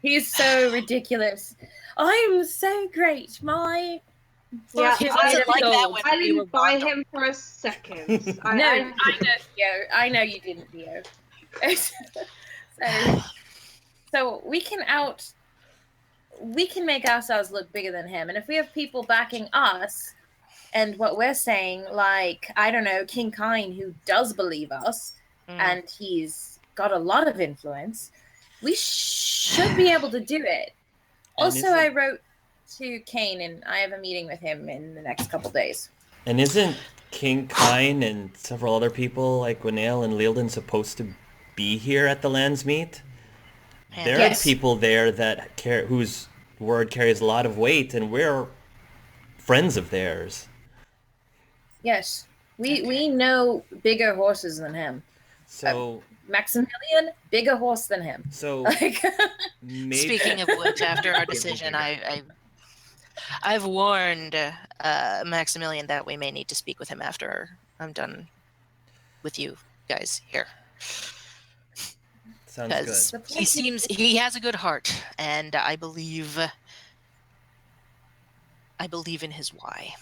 He's so ridiculous. I'm so great. My Yeah, flesh is I made wasn't of like that gold. when I we were didn't buy bonded. him for a second. No, I know, Theo. I know you didn't, Theo. so we can make ourselves look bigger than him. And if we have people backing us and what we're saying, like, I don't know, King Kine, who does believe us, and he's got a lot of influence, we should be able to do it. Also, I wrote to Kane, and I have a meeting with him in the next couple days. And isn't King Kine and several other people like Gwenaël and Lealden supposed to be here at the Lands Meet? There are people there that whose word carries a lot of weight, and we're friends of theirs. Yes, we know bigger horses than him. So Maximilian, bigger horse than him. So maybe... Speaking of which, after our decision, I've warned Maximilian that we may need to speak with him after I'm done with you guys here. Sounds good. He has a good heart, and I believe in his why.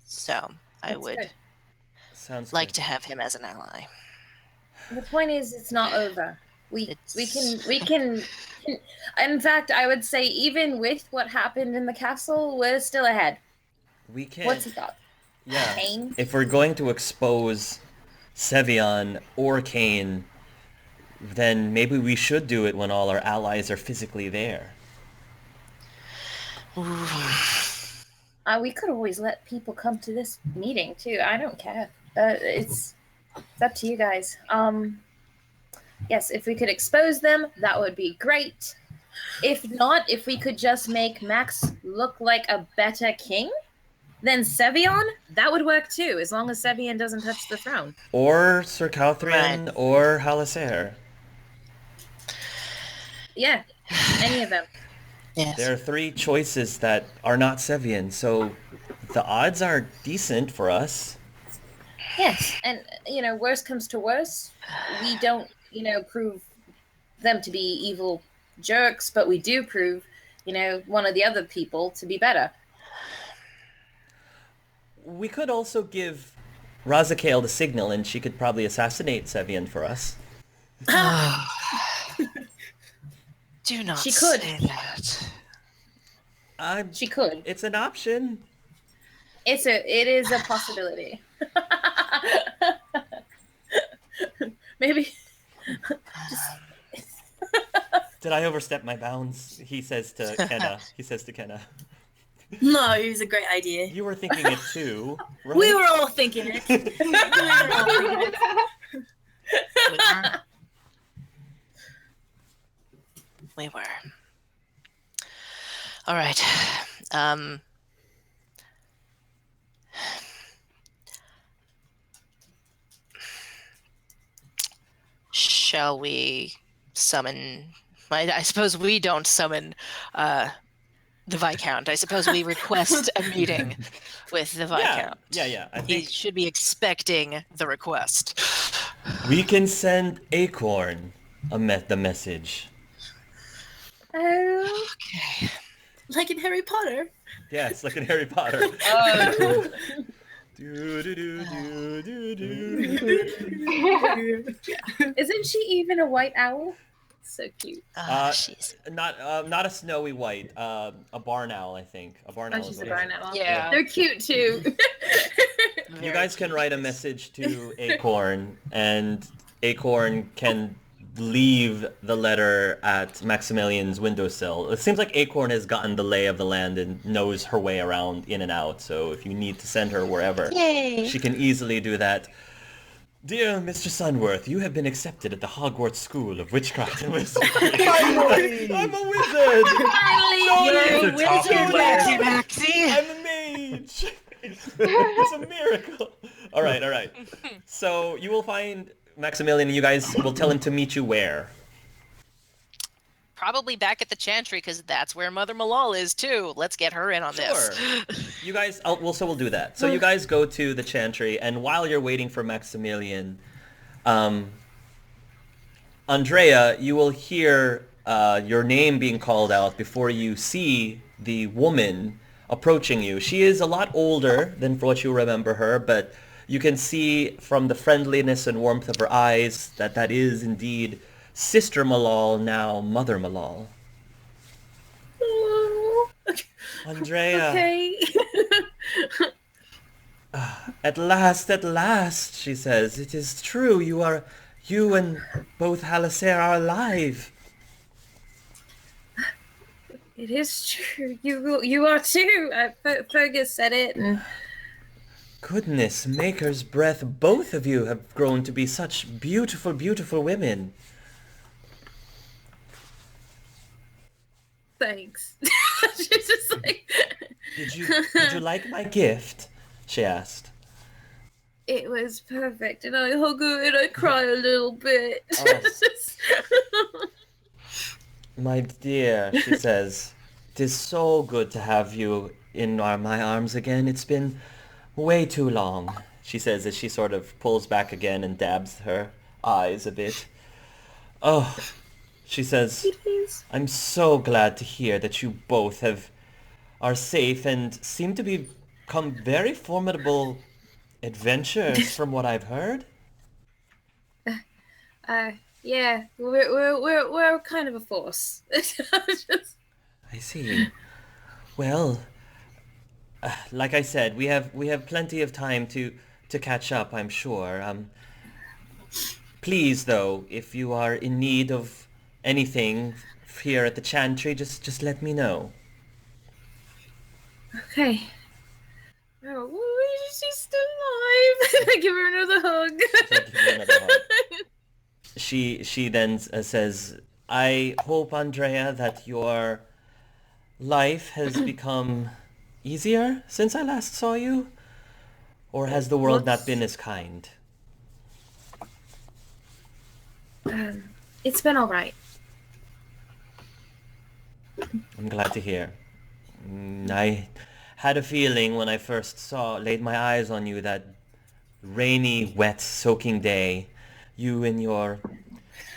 So I would like to have him as an ally. The point is, it's not over. We can. In fact, I would say even with what happened in the castle, we're still ahead. We can. What's he got? Yeah. Kane? If we're going to expose Sevion or Kane, then maybe we should do it when all our allies are physically there. We could always let people come to this meeting too. I don't care. It's up to you guys. Yes, if we could expose them, that would be great. If not, if we could just make Max look like a better king than Sevion, that would work too, as long as Sevion doesn't touch the throne. Or Sir Calthrian or Haliserre. Yeah, any of them. Yes. There are 3 choices that are not Sevion, so the odds are decent for us. Yes, and, worst comes to worst, we don't, prove them to be evil jerks, but we do prove, one of the other people to be better. We could also give Razakael the signal, and she could probably assassinate Sevion for us. Do not she could. Say that. She could. It's an option. It is a possibility. Maybe. Did I overstep my bounds? He says to Kenna. No, it was a great idea. You were thinking it too, right? We were all thinking it. We were. All right. Shall we summon... I suppose we don't summon the Viscount. I suppose we request a meeting with the Viscount. Yeah. He should be expecting the request. We can send Acorn the message. Oh. Okay. Like in Harry Potter. Yeah, it's like in Harry Potter. Isn't she even a white owl? So cute. Not a snowy white. A barn owl, I think. A barn owl. She's a barn owl. Yeah. They're cute too. You guys can write a message to Acorn, and Acorn can leave the letter at Maximilian's windowsill. It seems like Acorn has gotten the lay of the land and knows her way around in and out, so if you need to send her wherever, she can easily do that. Dear Mr. Sunworth, you have been accepted at the Hogwarts School of Witchcraft and Wizardry. I'm a wizard! You're a wizard, Maxie! I'm a mage! It's a miracle! Alright. So you will find Maximilian, and you guys will tell him to meet you where? Probably back at the Chantry, because that's where Mother Malal is too. Let's get her in on this. You guys, we'll do that. So you guys go to the Chantry, and while you're waiting for Maximilian, Andrea, you will hear your name being called out before you see the woman approaching you. She is a lot older than what you remember her, but you can see from the friendliness and warmth of her eyes that that is indeed Sister Malal, now Mother Malal. Oh, Andrea, okay. at last, she says, it is true. You and both Haliserre are alive. It is true. You are too. Fergus said it. And Goodness, Maker's breath, both of you have grown to be such beautiful, beautiful women. thanks. She's just like, Did you like my gift? She asked. it was perfect, and I hug her and I cry a little bit. Oh. My dear, she says, it is so good to have you in my arms again. It's been way too long, she says as she sort of pulls back again and dabs her eyes a bit. Oh, she says, I'm so glad to hear that you both are safe and seem to become very formidable adventurers from what I've heard. Yeah, we're kind of a force. I see. Well, like I said, we have plenty of time to catch up, I'm sure. Please, though, if you are in need of anything here at the Chantry, just let me know. Okay. Oh, she's still alive. I give her another hug. So give you another hug. She then says, I hope, Andrea, that your life has become easier since I last saw you? Or has the world not been as kind? It's been all right. I'm glad to hear. I had a feeling when I first laid my eyes on you that rainy, wet, soaking day, you in your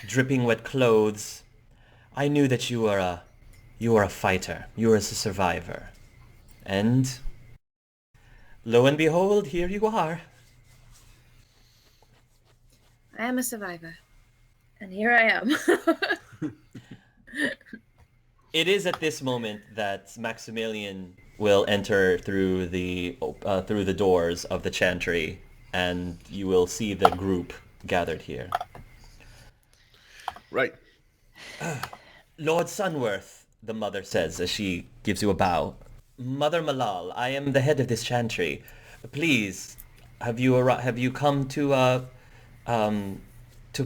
dripping wet clothes. I knew that you were a fighter. You were a survivor. And lo and behold, here you are. I am a survivor. And here I am. It is at this moment that Maximilian will enter through the doors of the chantry, and you will see the group gathered here. Right. Lord Sunworth, the mother says as she gives you a bow. Mother Malal, I am the head of this chantry. Please, have you come to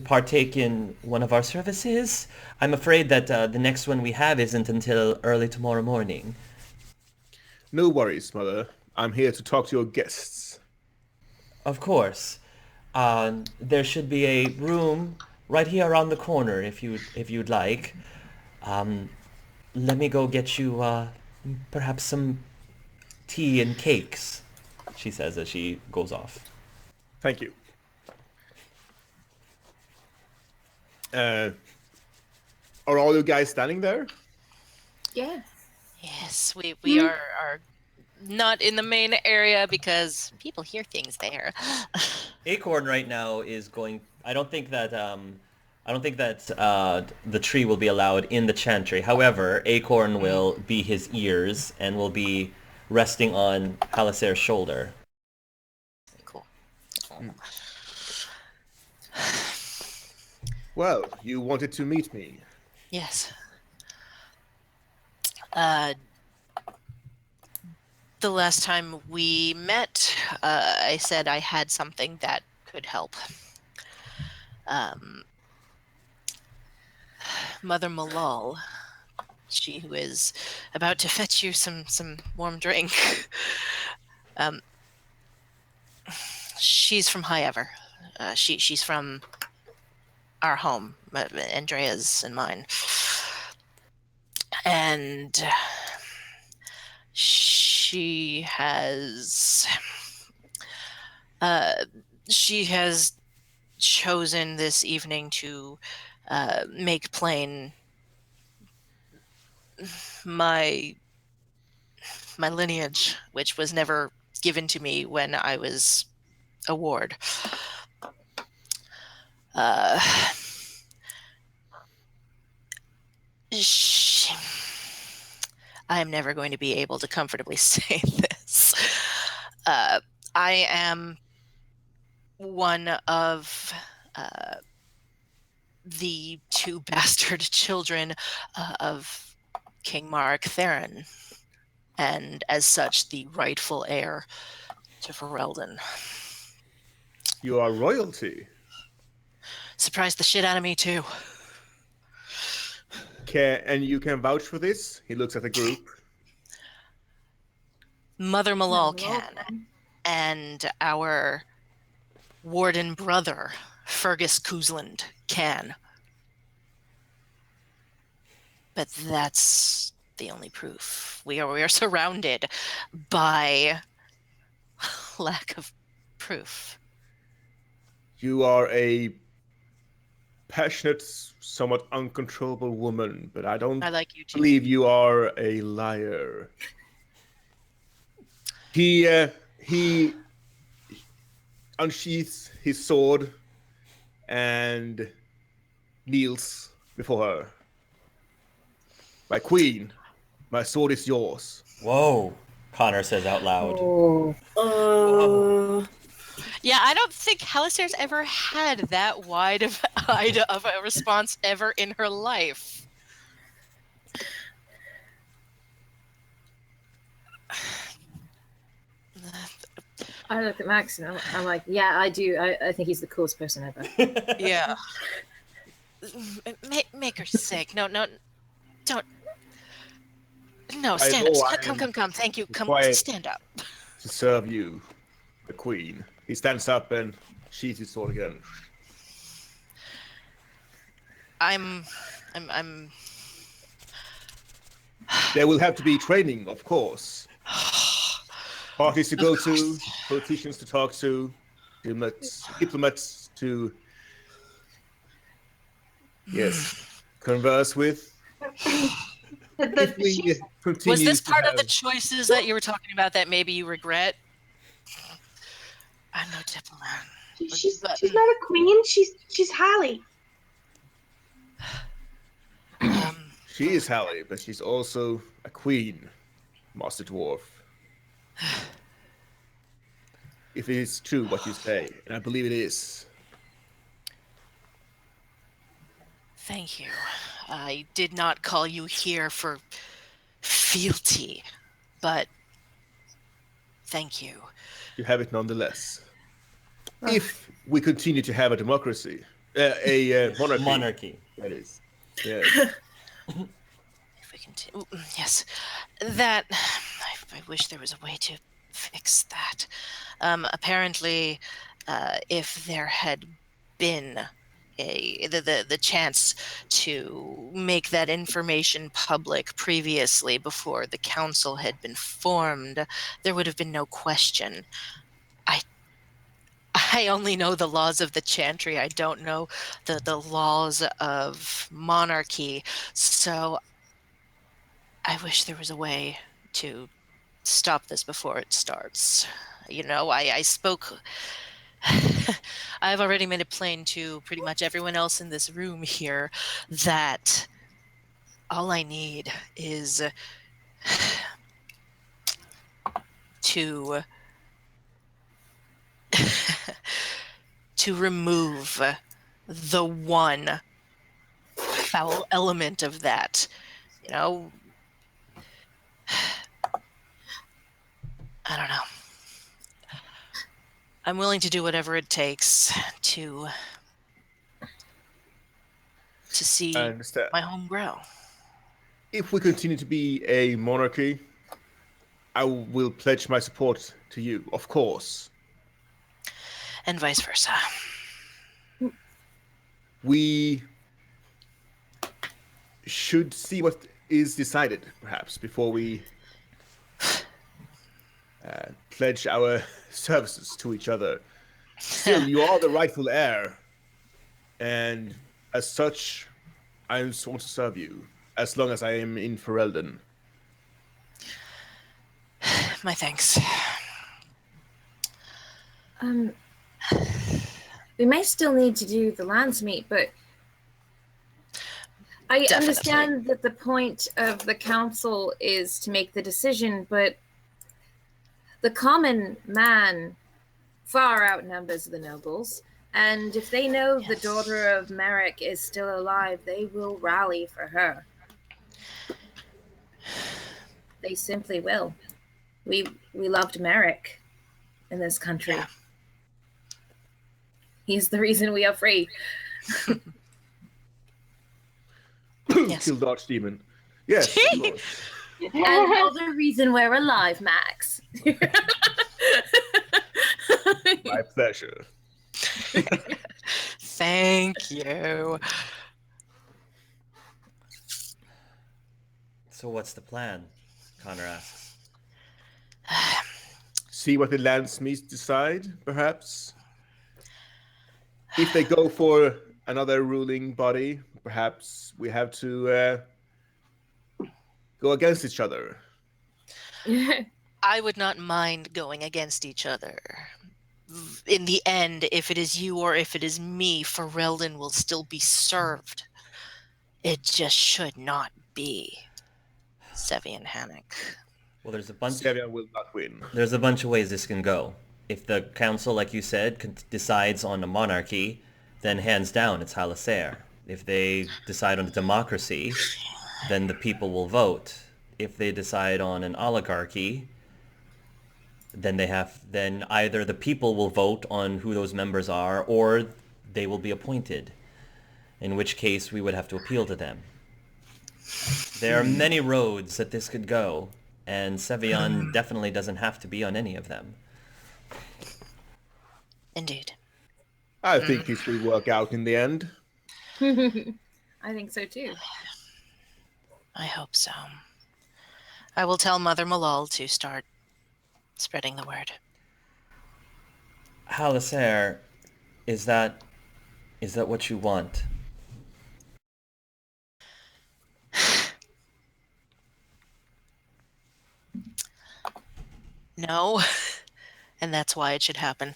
partake in one of our services? I'm afraid that the next one we have isn't until early tomorrow morning. No worries, Mother. I'm here to talk to your guests. Of course. There should be a room right here around the corner if you'd like. Let me go get you perhaps some tea and cakes, she says as she goes off. Thank you. Are all you guys standing there? Yeah. Yes, we are not in the main area because people hear things there. Acorn right now is going. I don't think that the tree will be allowed in the chantry. However, Acorn will be his ears and will be resting on Haliserre's shoulder. Cool. Well, you wanted to meet me. Yes. The last time we met, I said I had something that could help. Mother Malal, she who is about to fetch you some warm drink. She's from High Ever. She's from our home, Andrea's and mine. And she has chosen this evening to make plain my lineage, which was never given to me when I was a ward. I'm never going to be able to comfortably say this. I am one of the 2 bastard children of King Mark Theron, and as such, the rightful heir to Ferelden. You are royalty. Surprised the shit out of me, too. And you can vouch for this? He looks at the group. Mother Malal can, and our warden brother, Fergus Cousland, can. But that's the only proof. We are surrounded by lack of proof. You are a passionate, somewhat uncontrollable woman, but I don't like you too. believe you are a liar. He unsheaths his sword and kneels before her. My queen, my sword is yours. Whoa, Connor says out loud. Yeah, I don't think Haliserre's ever had that wide of a response ever in her life. I look at Max and I'm like, yeah, I do. I think he's the coolest person ever. Yeah. Make her sick. No, don't. No, stand up. Come. Thank you. Come, stand up. To serve you, the queen. He stands up and sheathes his sword again. I'm. There will have to be training, of course. Parties to go to, politicians to talk to, diplomats to, converse with. If we continue Was this part to of the choices that you were talking about that maybe you regret? I'm no diplomat. She's not a queen. She's Hallie. She is Hallie, but she's also a queen, Master Dwarf. If it is true what you say, and I believe it is. Thank you. I did not call you here for fealty, but thank you. You have it nonetheless. If we continue to have a democracy, a monarchy. That is. Yeah. If we continue, yes, that I wish there was a way to fix that. Apparently, if there had been the chance to make that information public previously before the council had been formed, there would have been no question. I only know the laws of the Chantry. I don't know the laws of monarchy. So I wish there was a way to stop this before it starts. You know, I spoke... I've already made it plain to pretty much everyone else in this room here that all I need is to remove the one foul element of that. You know, I don't know. I'm willing to do whatever it takes to see my home grow. If we continue to be a monarchy, I will pledge my support to you, of course. And vice versa. We should see what is decided, perhaps, before we pledge our services to each other. Still, you are the rightful heir, and as such, I want to serve you. as long as I am in Ferelden. My thanks. We may still need to do the lands meet, but I Definitely. understand that the point of the council is to make the decision, but the common man far outnumbers the nobles, and if they know the daughter of Merrick is still alive, they will rally for her. They simply will. We loved Merrick in this country. Yeah. He's the reason we are free. Yes. Kill the Archdemon. Yes, of course. Another reason we're alive, Max. My pleasure. Thank you. So what's the plan? Connor asks. See what the landsmiths decide, perhaps. If they go for another ruling body, perhaps we have to go against each other. I would not mind going against each other. In the end, if it is you or if it is me, Ferelden will still be served. It just should not be Sevi and Hannock. Well, there's a bunch. Sevian will not win. There's a bunch of ways this can go. If the council, like you said, decides on a monarchy, then hands down it's Haliserre. If they decide on a democracy, then the people will vote. If they decide on an oligarchy, then either the people will vote on who those members are, or they will be appointed. In which case we would have to appeal to them. There are many roads that this could go, and Sevian definitely doesn't have to be on any of them. Indeed. I think this will work out in the end. I think so too. I hope so. I will tell Mother Malal to start spreading the word. Haliserre, is that what you want? No, and that's why it should happen.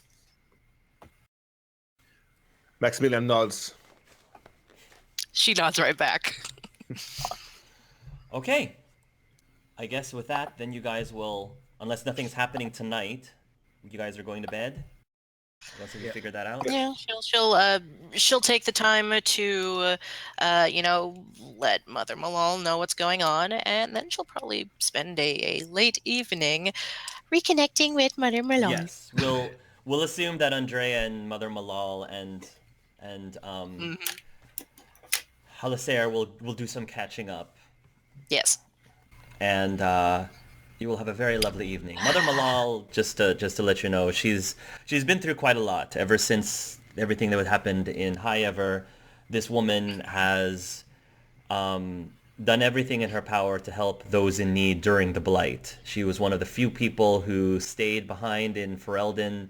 Maximilian nods. She nods right back. Okay. I guess with that, then you guys will, unless nothing's happening tonight, you guys are going to bed? Once we figured that out? Yeah, she'll take the time to, let Mother Malal know what's going on, and then she'll probably spend a late evening reconnecting with Mother Malal. Yes, we'll assume that Andrea and Mother Malal and Haliserre will do some catching up. Yes. And you will have a very lovely evening. Mother Malal, just to let you know, she's been through quite a lot ever since everything that happened in High Ever. This woman has done everything in her power to help those in need during the Blight. She was one of the few people who stayed behind in Ferelden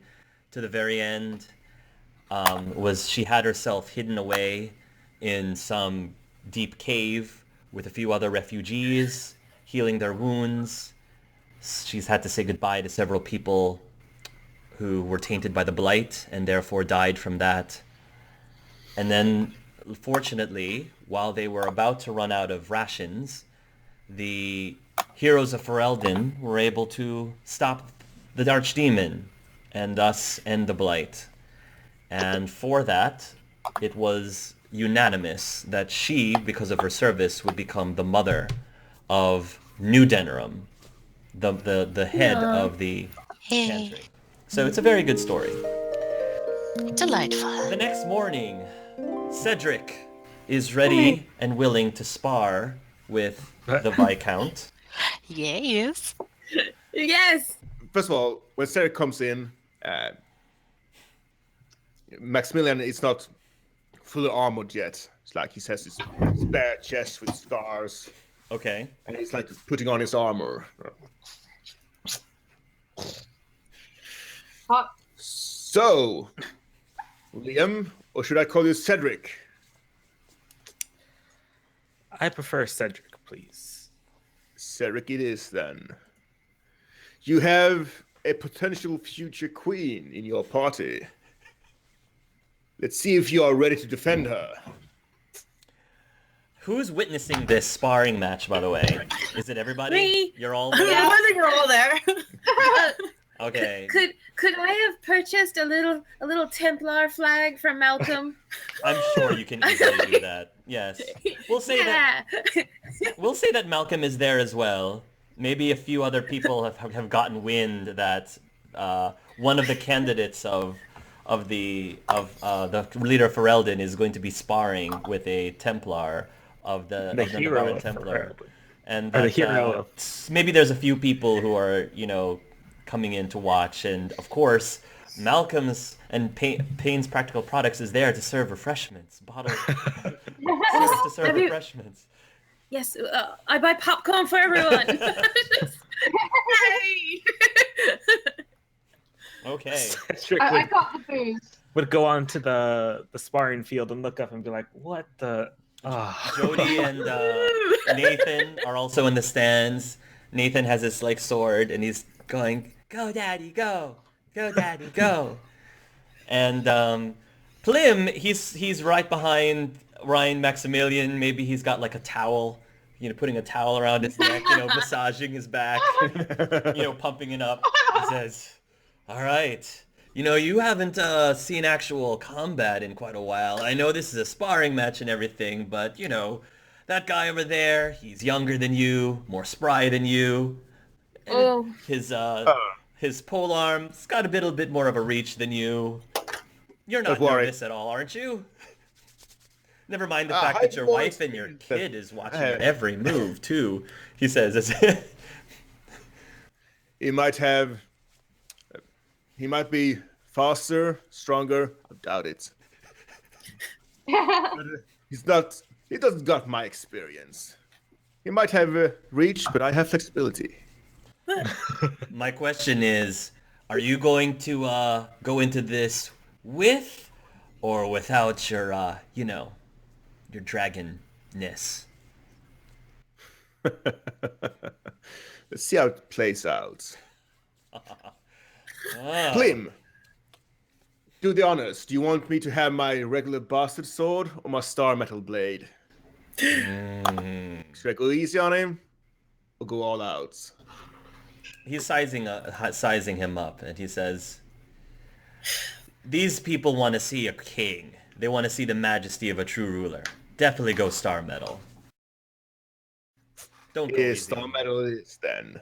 to the very end. She had herself hidden away in some deep cave with a few other refugees, healing their wounds. She's had to say goodbye to several people who were tainted by the Blight and therefore died from that. And then, fortunately, while they were about to run out of rations, the heroes of Ferelden were able to stop the Archdemon and thus end the Blight. And for that, it was unanimous that she, because of her service, would become the mother of New Denerim, the head of the chantry. So it's a very good story. Delightful. The next morning, Cedric is ready and willing to spar with the Viscount. Yes. Yes. First of all, when Cedric comes in, Maximilian is not fully armored yet. It's like he has his bare chest with scars. Okay. And he's like putting on his armor. So, Liam, or should I call you Cedric? I prefer Cedric, please. Cedric it is, then. You have a potential future queen in your party. Let's see if you are ready to defend her. Who's witnessing this sparring match, by the way? Is it everybody? Me. You're all I there? think we're all there. Okay. Could I have purchased a little Templar flag from Malcolm? I'm sure you can easily do that. Yes. We'll say Yeah. that Malcolm is there as well. Maybe a few other people have gotten wind that one of the candidates of the leader of Ferelden is going to be sparring with a Templar of the hero Navarran of Templar. Ferelden. And Or the that, hero of... maybe there's a few people who are, coming in to watch, and of course Malcolm's and Payne's Practical Products is there to serve refreshments, to serve refreshments. Yes, I buy popcorn for everyone. Okay. Cedric I got the booze. would go onto the sparring field and look up and be like, what the... Jody and Nathan are also in the stands. Nathan has his sword and he's going, "Go daddy, go! Go daddy, go!" And Plim, he's right behind Ryan Maximilian. Maybe he's got a towel, putting a towel around his neck, massaging his back, pumping it up. He says, "All right. You haven't seen actual combat in quite a while. I know this is a sparring match and everything, but, that guy over there, he's younger than you, more spry than you. Oh. His polearm's got a little bit more of a reach than you. You're not nervous at all, aren't you? Never mind the fact that your wife and your kid is watching your every move, too," he says. He might be faster, stronger. I doubt it. But he doesn't got my experience. He might have reach, but I have flexibility. My question is, are you going to go into this with or without your your dragonness? Let's see how it plays out. Plim, do the honors. Do you want me to have my regular bastard sword or my star metal blade? Should I go easy on him or go all out? He's sizing him up, and he says, "These people want to see a king. They want to see the majesty of a true ruler. Definitely go star metal. Don't go easy. Star metal is then."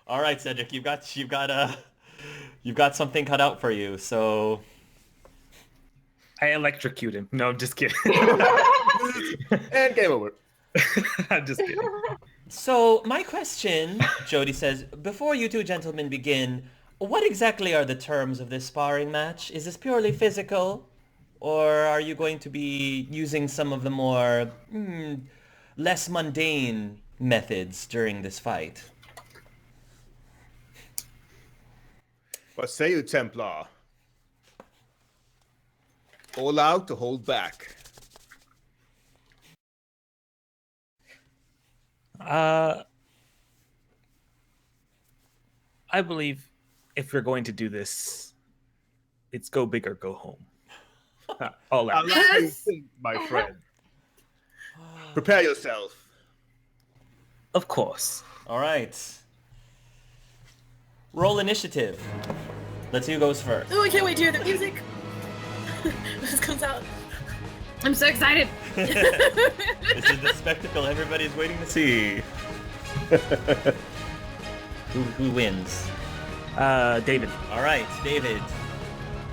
All right, Cedric, you've got something cut out for you. So I electrocute him. No, I'm just kidding. And game over. I'm just kidding. So my question, Jody says, before you two gentlemen begin, what exactly are the terms of this sparring match? Is this purely physical, or are you going to be using some of the more less mundane methods during this fight? What say you, Templar? All out or hold back? I believe if you're going to do this, it's go big or go home. All out. I like how you think, my friend. Prepare yourself. Of course. All right. Roll initiative. Let's see who goes first. Oh, I can't wait to hear the music. This comes out. I'm so excited. This is the spectacle everybody's waiting to see. Who wins? David. All right, David.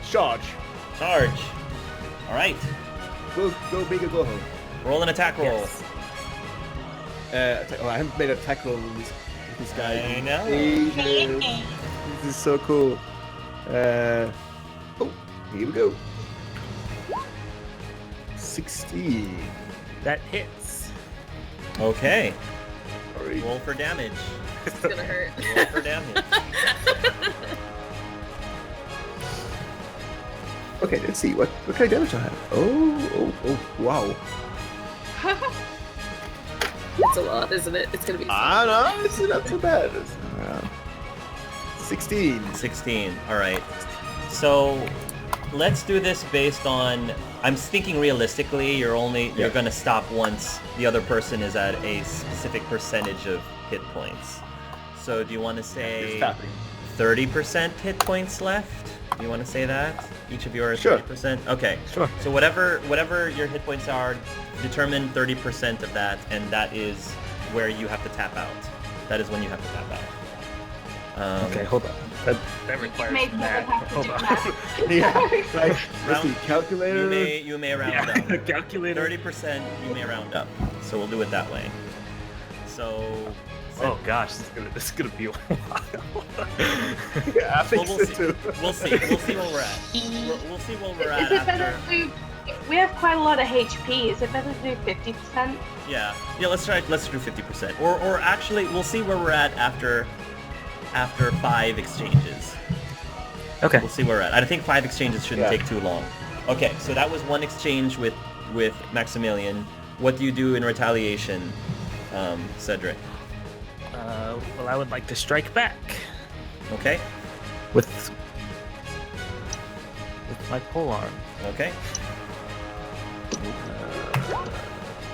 Charge. Charge. All right. Go big or go home. Roll an attack roll. Yes. I haven't made an attack roll with this guy. I know. This is so cool. Here we go. 16. That hits. Okay. Sorry. Roll for damage. It's gonna hurt. Roll for damage. Okay, let's see. What kind of damage I have? Oh, wow. It's a lot, isn't it? It's gonna be. No, it's not too bad. It's, 16. 16. All right. So let's do this based on. I'm thinking realistically. You're going to stop once the other person is at a specific percentage of hit points. So do you want to say 30% hit points left? Do you want to say that? Each of you are 30%? Okay. Sure. So whatever your hit points are, determine 30% of that, and that is where you have to tap out. That is when you have to tap out. Okay, hold on. That requires Made math. have to Hold do on. math. Yeah. Like, let's see, calculator. You may round up. Calculator. 30% you may round up. So we'll do it that way. So... Oh gosh, this is gonna be a while. Yeah, I think Well, so too. We'll see where we're at. We'll see where we're at Is it better after. to do? We have quite a lot of HP. Is it better to do 50%? Yeah. Let's do 50%. Or actually, we'll see where we're at after 5 exchanges. Okay. We'll see where we're at. I think 5 exchanges shouldn't take too long. Okay, so that was one exchange with Maximilian. What do you do in retaliation, Cedric? Well, I would like to strike back Okay. with my pole arm. Okay.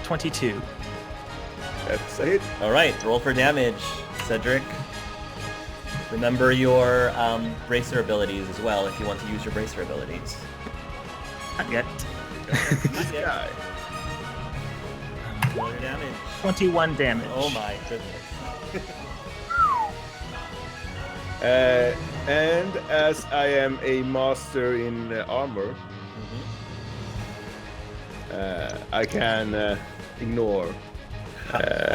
22. That's it. All right. Roll for damage, Cedric. Remember your bracer abilities as well if you want to use your bracer abilities. Not yet. This guy. Roll your damage. 21 damage. Oh my goodness. And as I am a master in armor, I can ignore.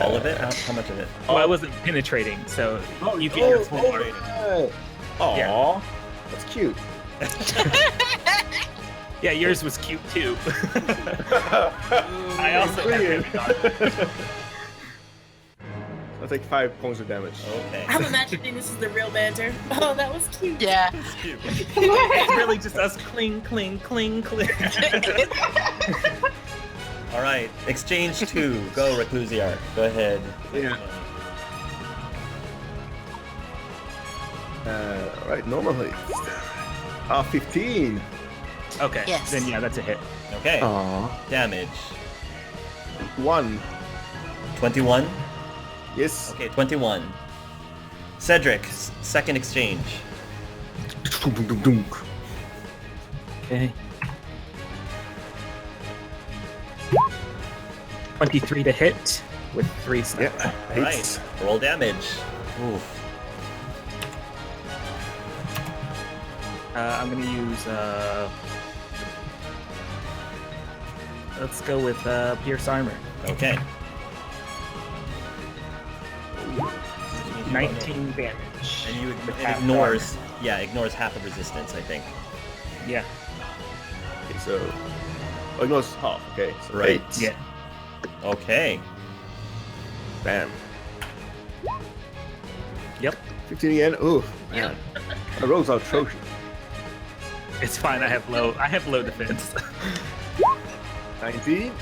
All of it? How much of it? Oh, I wasn't penetrating, so you get your full arm. Aw, Yeah. that's cute. Yeah, yours was cute too. I also Brilliant. have I'll take 5 points of damage. Okay. I'm imagining this is the real banter. Oh, that was cute. Yeah. It's really just us cling, cling, cling, cling. All right. Exchange 2. Go, Reclusiar. Go ahead. Yeah. All right, normally. 15. Okay, Yes. then yeah, that's a hit. Okay. Aw. Damage. 1. 21. Yes. Okay, 21. Cedric, second exchange. Okay. 23 to hit with 3 snap. Yeah. All right. Roll damage. Oof. I'm gonna use. Let's go with Pierce Armor. Okay. 19 damage. And it half ignores. Yeah, ignores half of resistance, I think. Yeah. Okay, so. Oh, no, it's half. Okay. So Right. 8. Yeah. Okay. Bam. Yep. 15 again. Ooh, man. My rolls are atrocious. It's fine. I have low defense. 19.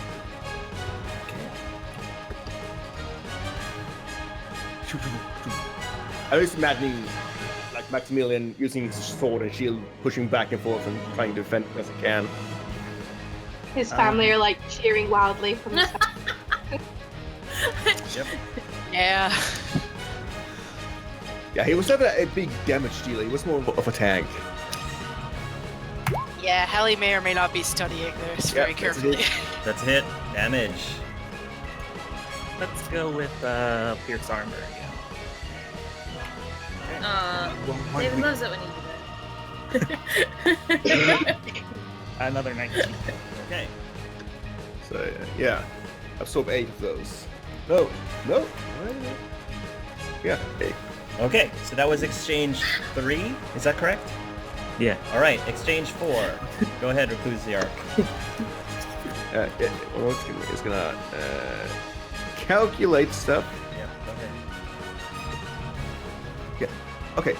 I was imagining like Maximilian using his sword and shield, pushing back and forth and trying to defend as he can. His family are like cheering wildly from the side. Yep. Yeah. Yeah, he was never a big damage dealer. He was more of a tank. Yeah, Hallie may or may not be studying this very that's carefully. it. That's a hit. Damage. Let's go with Pierce Armor again. David loves it when you do that. Another 19. Okay. So yeah, absorb 8 of those. No. Yeah. 8. Okay, so that was exchange 3. Is that correct? Yeah. All right, exchange 4. Go ahead, Reclusiar. Yeah, well, it's gonna calculate stuff. Yeah, go ahead. Yeah. Okay.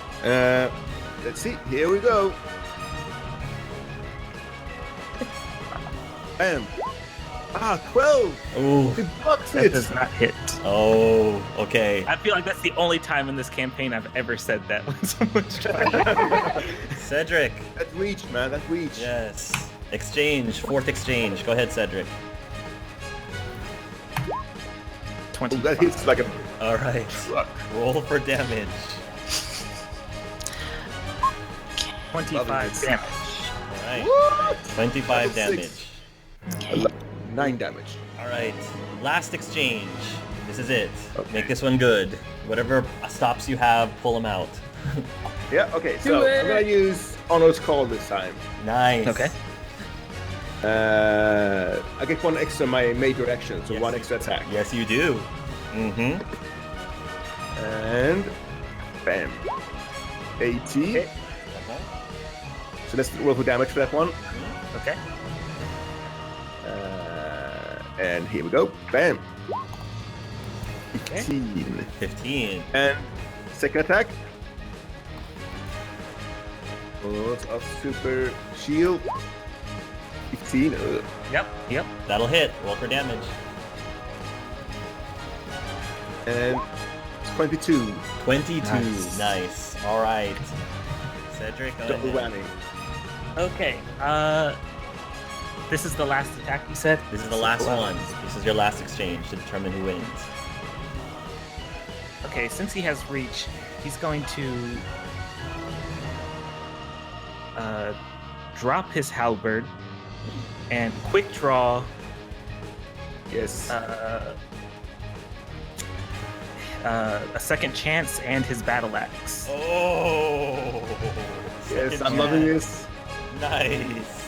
Let's see. Here we go. Bam. 12! Ooh. It blocks That it! does not hit. Oh, okay. I feel like that's the only time in this campaign I've ever said that when someone's trying. Cedric. That reach, man, that reach. Yes. Exchange. Fourth exchange. Go ahead, Cedric. 20. That hits like a All right. truck. Roll for damage. 25 Lovely. damage. All right. What? 25 That was damage. 9 damage. All right. Last exchange. This is it. Okay. Make this one good. Whatever stops you have, pull them out. Yeah, okay, so I'm gonna use Honor's Call this time. Nice. Okay. I get 1 extra my major action, so Yes. 1 extra attack. Yes, you do. Mm-hmm. And bam. 80. So let's roll for damage for that one. Okay. And here we go. Bam. Okay. 15. 15. And second attack. Lots of super shield. 15. Yep. That'll hit. Roll for damage. And 22. 22. Nice. Nice. All right. Cedric, go Double ahead. whammy. Okay. This is the last attack you said? This is the last one. This is your last exchange to determine who wins. Okay, since he has reach, he's going to drop his halberd and quick draw Yes. a second chance and his battle axe. Oh. Yes, Second I'm loving chance. this. Nice.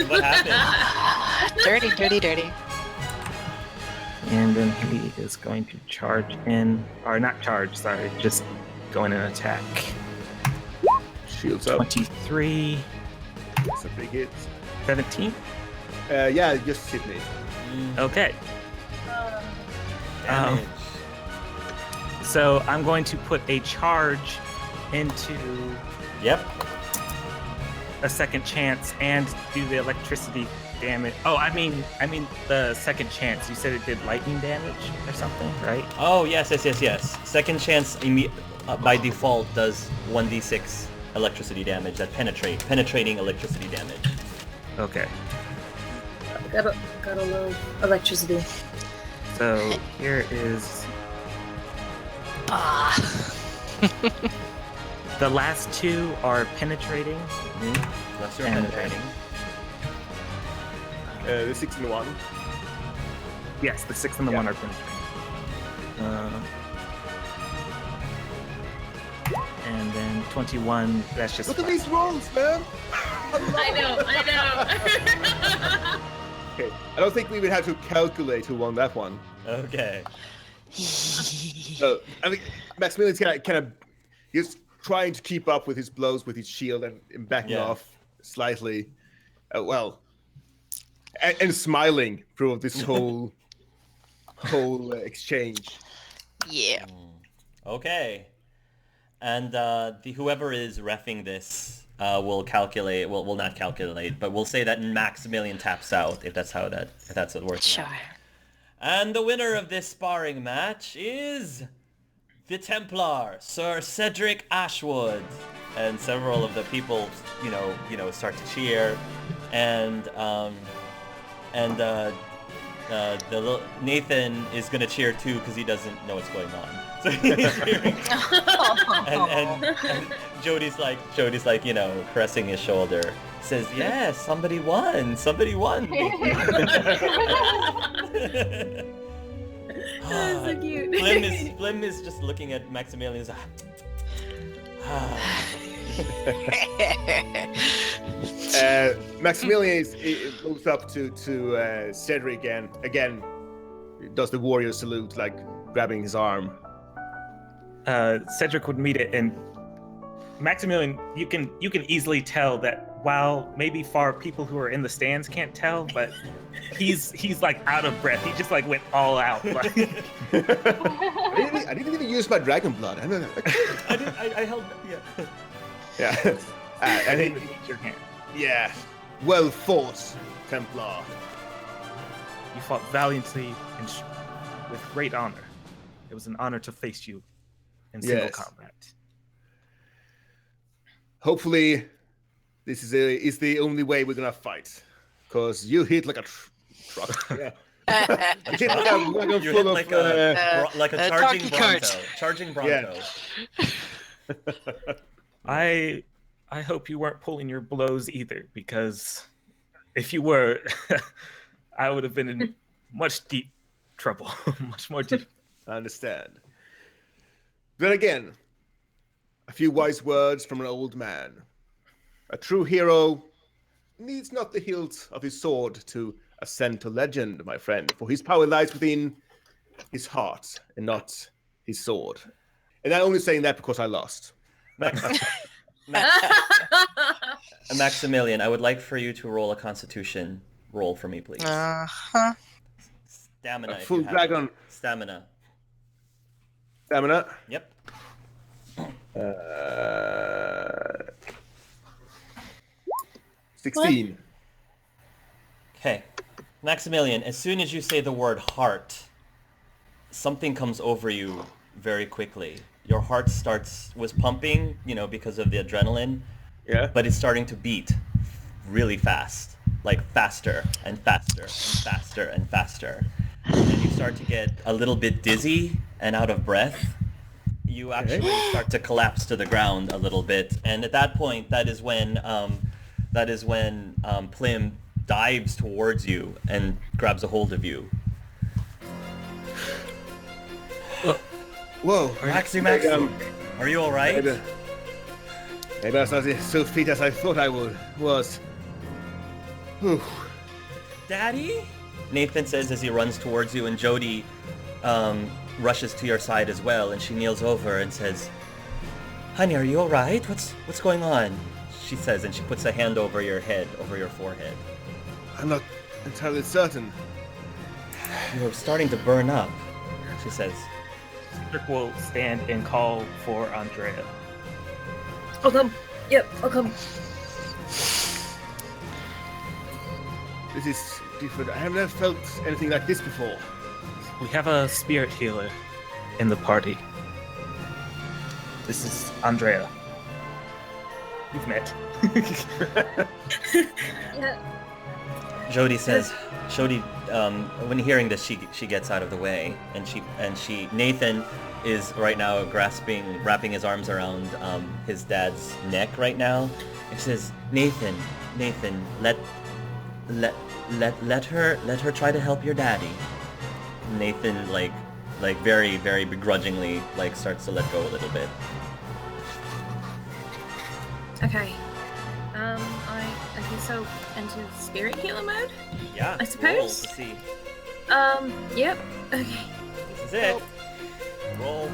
What happened? Dirty. And then he is going to charge in, or not charge, sorry, just go in and attack. Shields up. 23, It's a big hit. 17. Yeah, just hit me. Okay, Damage. so I'm going to put a charge into Yep. a second chance and do the electricity damage. Oh, I mean the second chance. You said it did lightning damage or something, right? Oh, yes. Second chance by default does 1d6 electricity damage. That penetrating electricity damage. Okay. Gotta load electricity. So here is the last two are penetrating. Unless you're And- penetrating. The 6 and 1. Yes, the 6 and the Yeah. 1 are penetrating. And then 21, that's just Look at fine. these rolls, man! I know. Okay, I don't think we even have to calculate who won that one. Okay. So, I mean, Maximilian's kind of he's trying to keep up with his blows with his shield and backing Yeah. off slightly. And smiling through this whole exchange. Yeah. Okay. And whoever is reffing this will calculate. Will not calculate, but we'll say that Maximilian taps out if that's what it works. Sure. And the winner of this sparring match is the Templar, Sir Cedric Ashwood. And several of the people, start to cheer, and Nathan is gonna cheer too because he doesn't know what's going on. So he's cheering, and Jody's like, caressing his shoulder, says, "Yes, somebody won. Somebody won." That's so cute. Blim is just looking at Maximilian. Maximilian moves up to Cedric and again does the warrior salute, like grabbing his arm. Cedric would meet it, and Maximilian, you can easily tell that while maybe far people who are in the stands can't tell, but he's like out of breath. He just like went all out. Like, I didn't even use my dragon blood. I held. Yeah. Yeah. I And didn't he, even eat your hand. yeah. Well fought, Templar. You fought valiantly and with great honor. It was an honor to face you in single combat. Hopefully, this is the only way we're gonna fight, because you hit like a truck. Yeah. You hit like a wagon You full hit of, like a charging Bronto. Charging Bronto. I hope you weren't pulling your blows either, because if you were, I would have been in much deep trouble, much more deep. I understand. Then again, a few wise words from an old man. A true hero needs not the hilt of his sword to ascend to legend, my friend, for his power lies within his heart and not his sword. And I'm only saying that because I lost. Maximilian, I would like for you to roll a Constitution roll for me, please. Stamina. A full dragon. Stamina. Stamina. Yep. 16. Okay. Maximilian, as soon as you say the word heart, something comes over you very quickly. Your heart was pumping, because of the adrenaline. Yeah. But it's starting to beat really fast. Like faster and faster and faster and faster. And you start to get a little bit dizzy and out of breath. You actually start to collapse to the ground a little bit. And at that point, that is when Plim dives towards you and grabs a hold of you. Whoa. Maxi, are you all right? Maybe I was not so fit as I thought I was. Whew. Daddy? Nathan says as he runs towards you, and Jody rushes to your side as well, and she kneels over and says, "Honey, are you all right? What's going on?" She says, and she puts a hand over your head, over your forehead. I'm not entirely certain. You're starting to burn up, she says. Cedric will stand and call for Andrea. I'll come. Yep, I'll come. This is different. I have never felt anything like this before. We have a spirit healer in the party. This is Andrea. You've met. Yeah. Jody says, when hearing this, she gets out of the way, and Nathan is right now wrapping his arms around his dad's neck right now. He says, Nathan, let her try to help your daddy. Nathan like very, very begrudgingly starts to let go a little bit. Okay. Okay, so into spirit healer mode? Yeah. I suppose. Roll to see. Yep. Okay. This is it. Roll.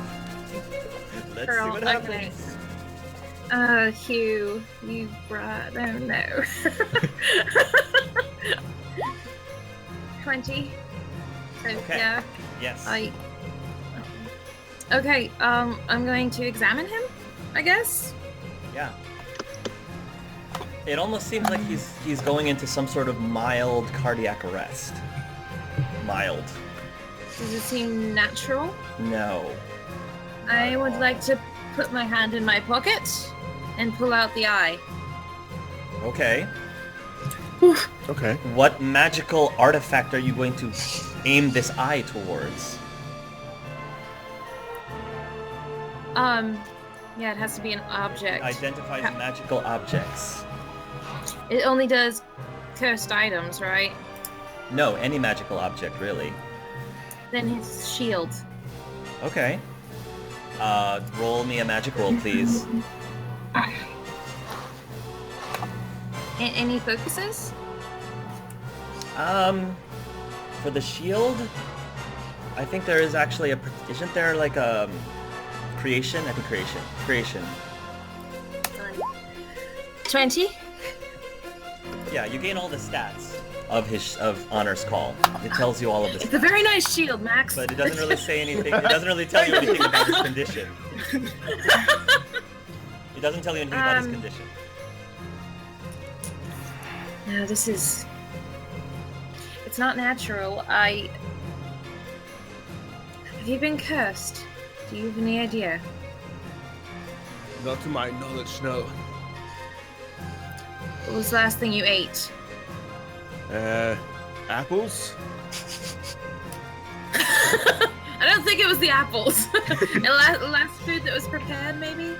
Let's see what happens. Hugh, you brought. Oh no. 20. So, Okay. yeah. Yes. Okay. I'm going to examine him, I guess. Yeah. It almost seems like he's going into some sort of mild cardiac arrest. Mild. Does it seem natural? No. I would like to put my hand in my pocket and pull out the eye. Okay. Okay. What magical artifact are you going to aim this eye towards? Yeah, it has to be an object. Identifies magical objects. It only does cursed items, right? No, any magical object, really. Then his shield. Okay. Roll me a magic roll, please. Any focuses? For the shield, I think there is actually isn't there like a creation? I think creation. 20? Yeah, you gain all the stats of Honor's Call. It tells you all of this. It's a very nice shield, Max. But it doesn't really say anything. It doesn't really tell you anything about his condition. It doesn't tell you anything about his condition. No, it's It's not natural. Have you been cursed? Do you have any idea? Not to my knowledge, no. What was the last thing you ate? Apples? I don't think it was the apples. The last food that was prepared, maybe?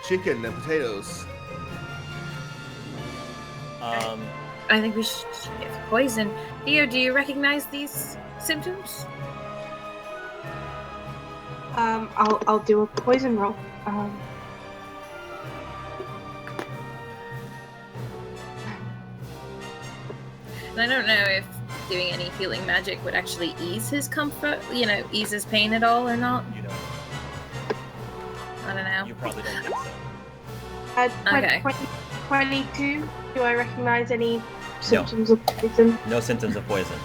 Chicken and potatoes. I think we should get poison. Theo, do you recognize these symptoms? I'll do a poison roll. And I don't know if doing any healing magic would actually ease his comfort, ease his pain at all or not. You don't. I don't know. You probably don't think so. Okay. 22. Do I recognize any symptoms of poison? No symptoms of poison.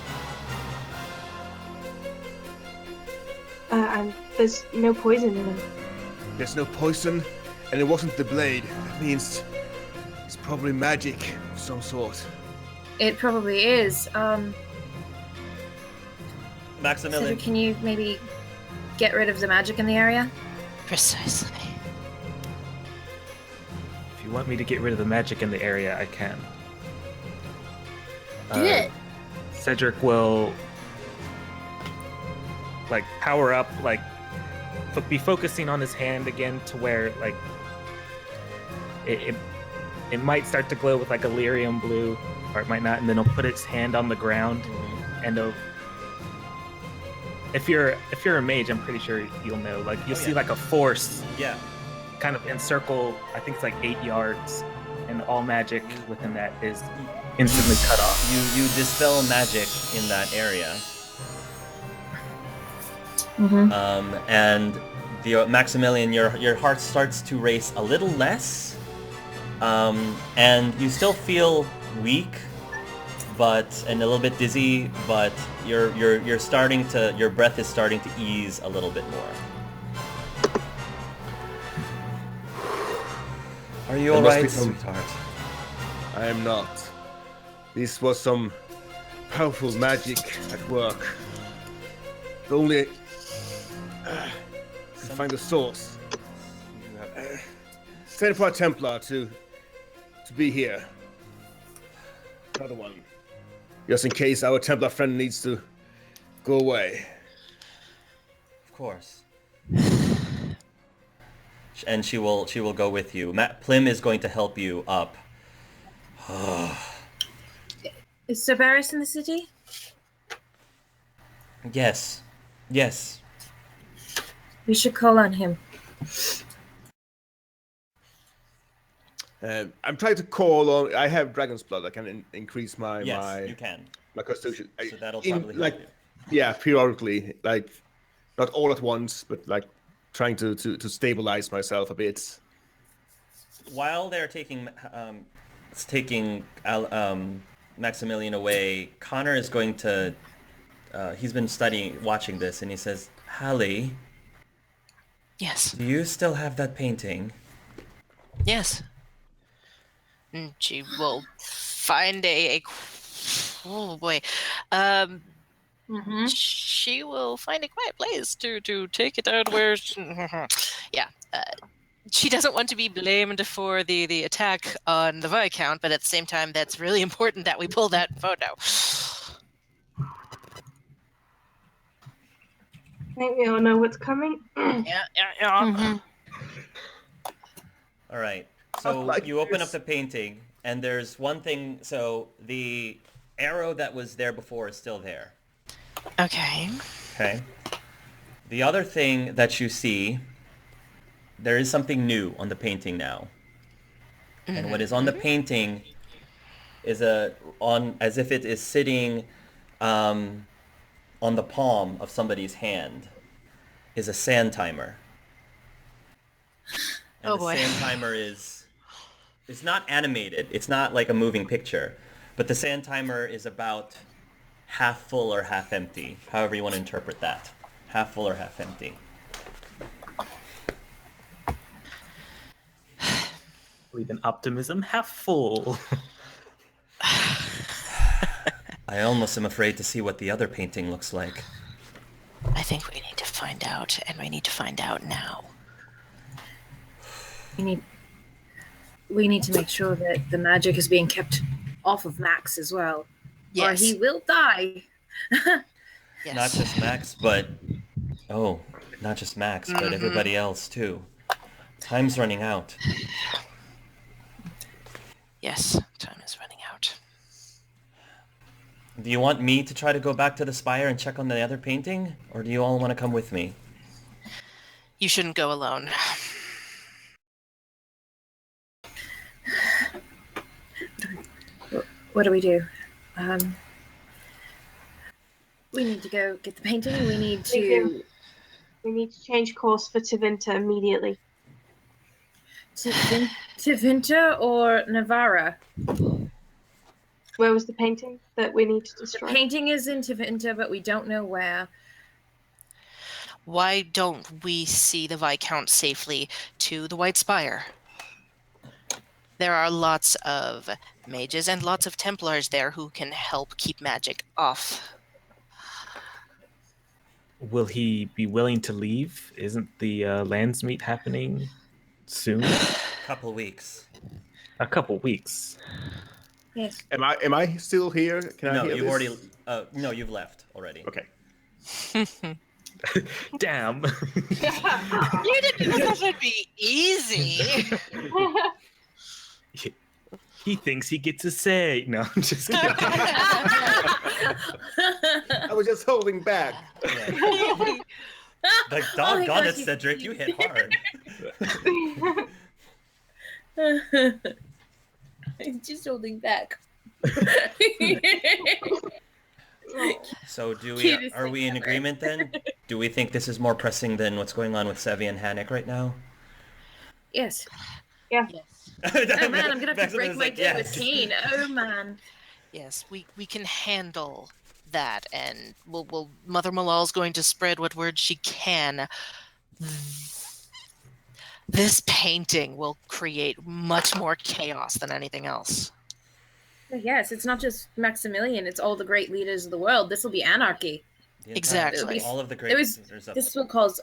And there's no poison in them. There's no poison, and it wasn't the blade. That means it's probably magic of some sort. It probably is. Maximilian. Cedric, can you maybe get rid of the magic in the area? Precisely. If you want me to get rid of the magic in the area, I can. Do it. Cedric will power up, be focusing on his hand again to where it might start to glow with a lyrium blue, or it might not, and then he'll put his hand on the ground, and if you're a mage, I'm pretty sure you'll know. You'll see a force, kind of encircle. I think it's 8 yards, and all magic within that is instantly cut off. You dispel magic in that area. Mm-hmm. And the Maximilian, your heart starts to race a little less, and you still feel weak, and a little bit dizzy, but your breath is starting to ease a little bit more. Are you alright, sweetheart? I am not. This was some powerful magic at work. If only I find the source. Send for a Templar to be here. Another one. Just in case our Templar friend needs to go away. Of course. And she will go with you. Plim is going to help you up. Is Cerberus in the city? Yes. We should call on him. I'm trying to call on. I have Dragon's Blood. I can increase my you can. My constitution. So that'll probably help you. Yeah, periodically, not all at once, but trying to stabilize myself a bit. While they're taking Maximilian away, Connor is going to. He's been watching this, and he says, "Hallie, Yes. do you still have that painting?" Yes. And she will find oh boy. Mm-hmm. She will find a quiet place to take it out where she doesn't want to be blamed for the attack on the Viscount, but at the same time that's really important that we pull that photo. I think we all know what's coming. Yeah. Mm-hmm. All right. So you open up the painting, and there's one thing. So the arrow that was there before is still there. Okay. Okay. The other thing that you see, there is something new on the painting now. Mm-hmm. And what is on the painting is as if it is sitting on the palm of somebody's hand, is a sand timer. And the sand timer it's not animated. It's not like a moving picture. But the sand timer is about half full or half empty, however you want to interpret that. Half full or half empty. Believe in optimism, half full. I almost am afraid to see what the other painting looks like. I think we need to find out, and we need to find out now. We need to make sure that the magic is being kept off of Max as well. Yes. Or he will die. Yes. Not just Max, but... Oh, not just Max, but everybody else, too. Time's running out. Yes, time is running out. Do you want me to try to go back to the spire and check on the other painting? Or do you all want to come with me? You shouldn't go alone. What do we do? We need to go get the painting. We need to... We need to change course for Tevinter immediately. Tevinter or Navarra? Where was the painting that we need to The destroy? painting is in Tevinter, but we don't know where. Why don't we see the Viscount safely to the White Spire? There are lots of mages and lots of Templars there who can help keep magic off. Will he be willing to leave? Isn't the lands meet happening soon? Couple weeks. A couple weeks. Yes. Am I still here? Can I No, hear you've this? already... no, you've left already. Okay. Damn. You didn't know this would be easy. He thinks he gets a say. No, I'm just kidding. I was just holding back. Yeah. Like, Oh my doggone gosh, it, Cedric, you hit hard. I'm just holding back. So Cutest are we thing in ever. agreement then? Do we think this is more pressing than what's going on with Sevi and Hanik right now? Yes. Yes. Oh man, I'm gonna have Maximus to break is my like, day yes. with Kane. Oh man. Yes, we can handle that, and we'll Mother Malal's going to spread what word she can. This painting will create much more chaos than anything else. Yes, it's not just Maximilian, it's all the great leaders of the world. This will be anarchy. The entire- Exactly. All of the great It was- leaders of... This will cause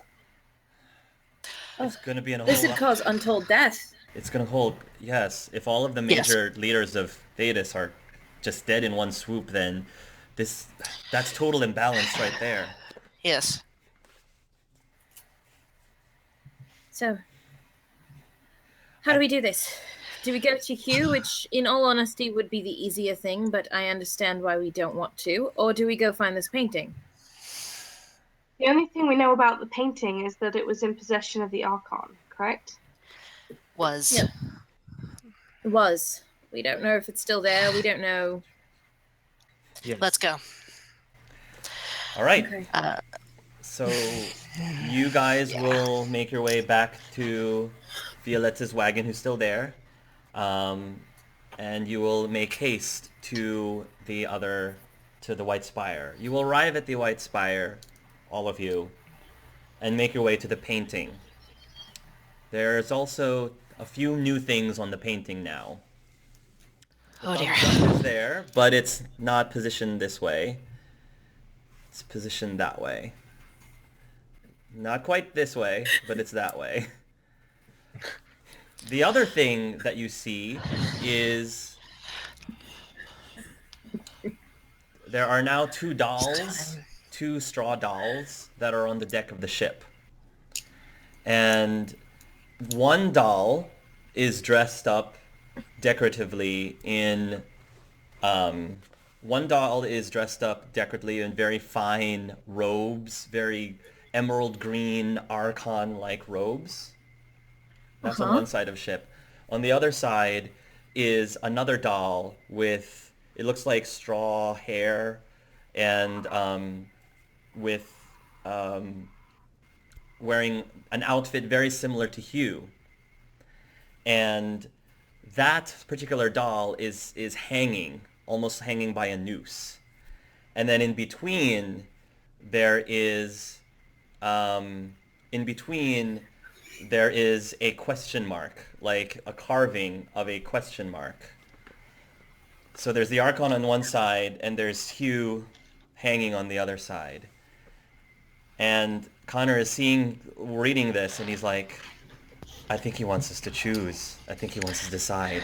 It's going to be in a this whole would cause untold death. It's going to hold... Yes, if all of the major leaders of Thetis are just dead in one swoop, then that's total imbalance right there. Yes. So how do we do this? Do we go to Hugh, which in all honesty would be the easier thing, but I understand why we don't want to, or do we go find this painting? The only thing we know about the painting is that it was in possession of the Archon, correct? Was. Yep. It was. We don't know if it's still there. We don't know. Yes. Let's go. All right. Okay. So you guys will make your way back to Violetta's wagon, who's still there, and you will make haste to the White Spire. You will arrive at the White Spire, all of you, and make your way to the painting. There's also a few new things on the painting now. Oh dear. It's there, but it's not positioned this way. It's positioned that way. Not quite this way, but it's that way. The other thing that you see is there are now two straw dolls that are on the deck of the ship. decoratively in one doll is dressed up decoratively in very fine robes, very emerald green Archon-like robes. That's on one side of the ship. On the other side is another doll with, it looks like straw hair and wearing an outfit very similar to Hugh. And that particular doll is hanging, almost hanging by a noose. And then in between there is a question mark, like a carving of a question mark. So there's the Archon on one side, and there's Hugh hanging on the other side. And Connor is reading this, and he's like, I think he wants us to choose. I think he wants us to decide.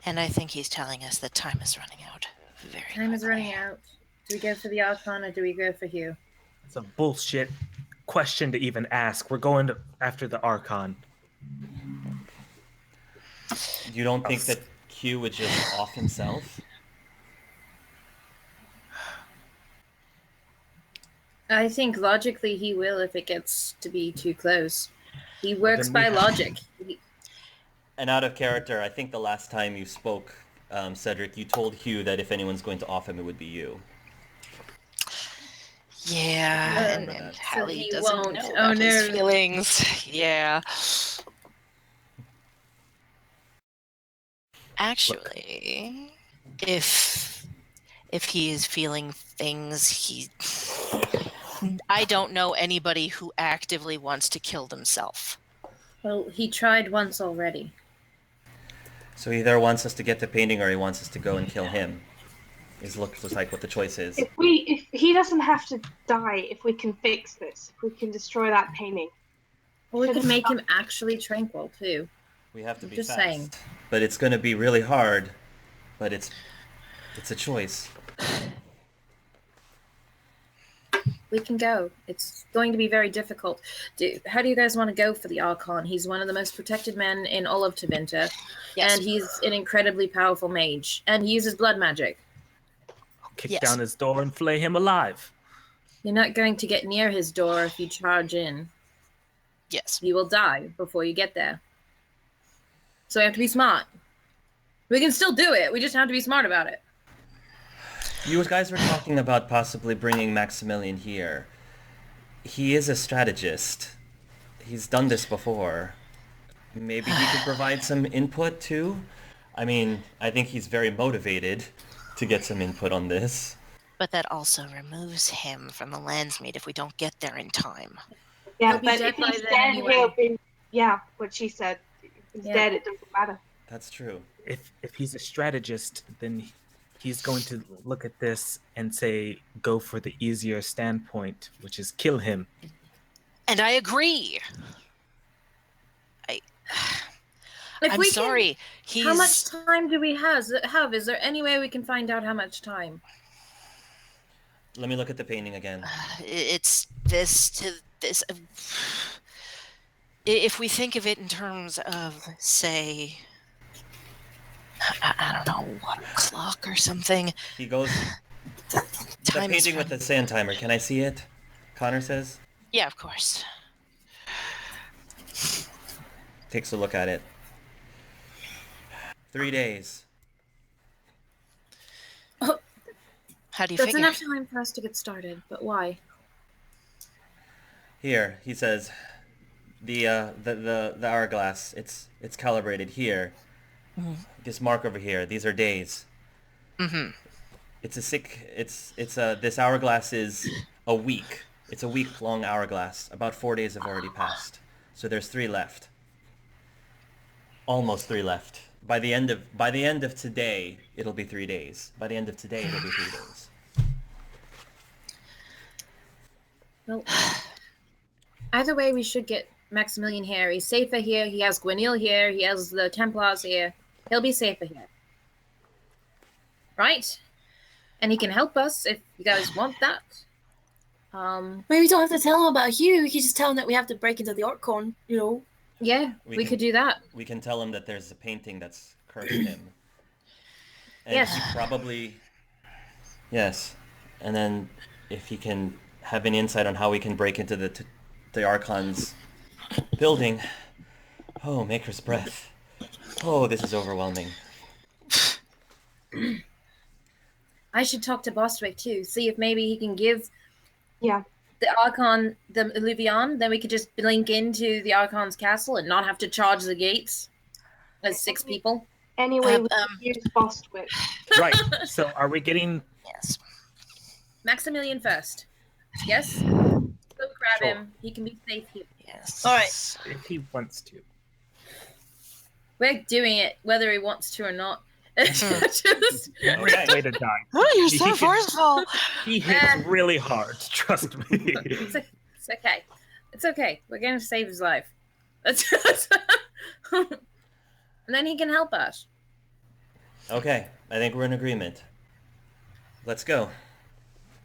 And I think he's telling us that time is running out. Time is running out. Do we go for the Archon or do we go for Hugh? It's a bullshit question to even ask. We're going after the Archon. You don't think that Hugh would just off himself? I think logically he will if it gets to be too close. He works by logic. And out of character, I think the last time you spoke, Cedric, you told Hugh that if anyone's going to off him, it would be you. Yeah, and Hallie so doesn't won't. know Oh, about no. his feelings. Yeah. Actually, if he is feeling things, I don't know anybody who actively wants to kill themselves. Well, he tried once already. So he either wants us to get the painting or he wants us to go and kill him. Looks like what the choice is. If he doesn't have to die, if we can fix this, if we can destroy that painting. Or we could make him actually tranquil too. We have to be just fast. saying. But it's going to be really hard. But it's a choice. We can go. It's going to be very difficult. How do you guys want to go for the Archon? He's one of the most protected men in all of Tevinter. Yes. And he's an incredibly powerful mage. And he uses blood magic. I'll kick down his door and flay him alive. You're not going to get near his door if you charge in. Yes. You will die before you get there. So we have to be smart. We can still do it. We just have to be smart about it. You guys were talking about possibly bringing Maximilian here. He is a strategist. He's done this before. Maybe he could provide some input too? I mean, I think he's very motivated to get some input on this. But that also removes him from the Landsmeet if we don't get there in time. Yeah, but if he's dead, he'll be... Yeah, what she said. If he's dead, it doesn't matter. That's true. If he's a strategist, then he's going to look at this and say, go for the easier standpoint, which is kill him. And I agree. I'm sorry. How much time do we have? Is there any way we can find out how much time? Let me look at the painting again. It's this to this. If we think of it in terms of, say, I don't know, 1 o'clock or something. He goes... The painting with the sand timer. Can I see it? Connor says. Yeah, of course. Takes a look at it. 3 days. Oh, how do you That's figure? enough time for us to get started, but why? Here, he says, the hourglass. It's calibrated here. Mm-hmm. This mark over here. These are days. Mm-hmm. This hourglass is a week. It's a week-long hourglass. About 4 days have already passed. So there's 3 left. Almost 3 left. By the end of today, it'll be 3 days. By the end of today, it'll be 3 days. Well, either way, we should get Maximilian here. He's safer here. He has Gwenil here. He has the Templars here. He'll be safer here. Right? And he can help us if you guys want that. Maybe we don't have to tell him about Hugh. We can just tell him that we have to break into the Archon, you know. Yeah, we could do that. We can tell him that there's a painting that's cursed him. And yes. He probably... Yes. And then if he can have an insight on how we can break into the Archon's building. Oh, Maker's Breath. Oh, this is overwhelming. I should talk to Bostwick too. See if maybe he can give the Archon the Illuvion. Then we could just link into the Archon's castle and not have to charge the gates as 6 people. Anyway, we can use Bostwick. Right. So are we getting... Yes. Maximilian first. Yes? Go grab him. He can be safe here. Yes. All right. If he wants to. We're doing it whether he wants to or not. Just- Great way to die. Oh, you're He so can- forceful. He hits really hard. Trust me. it's okay. It's okay. We're gonna save his life. And then he can help us. Okay, I think we're in agreement. Let's go.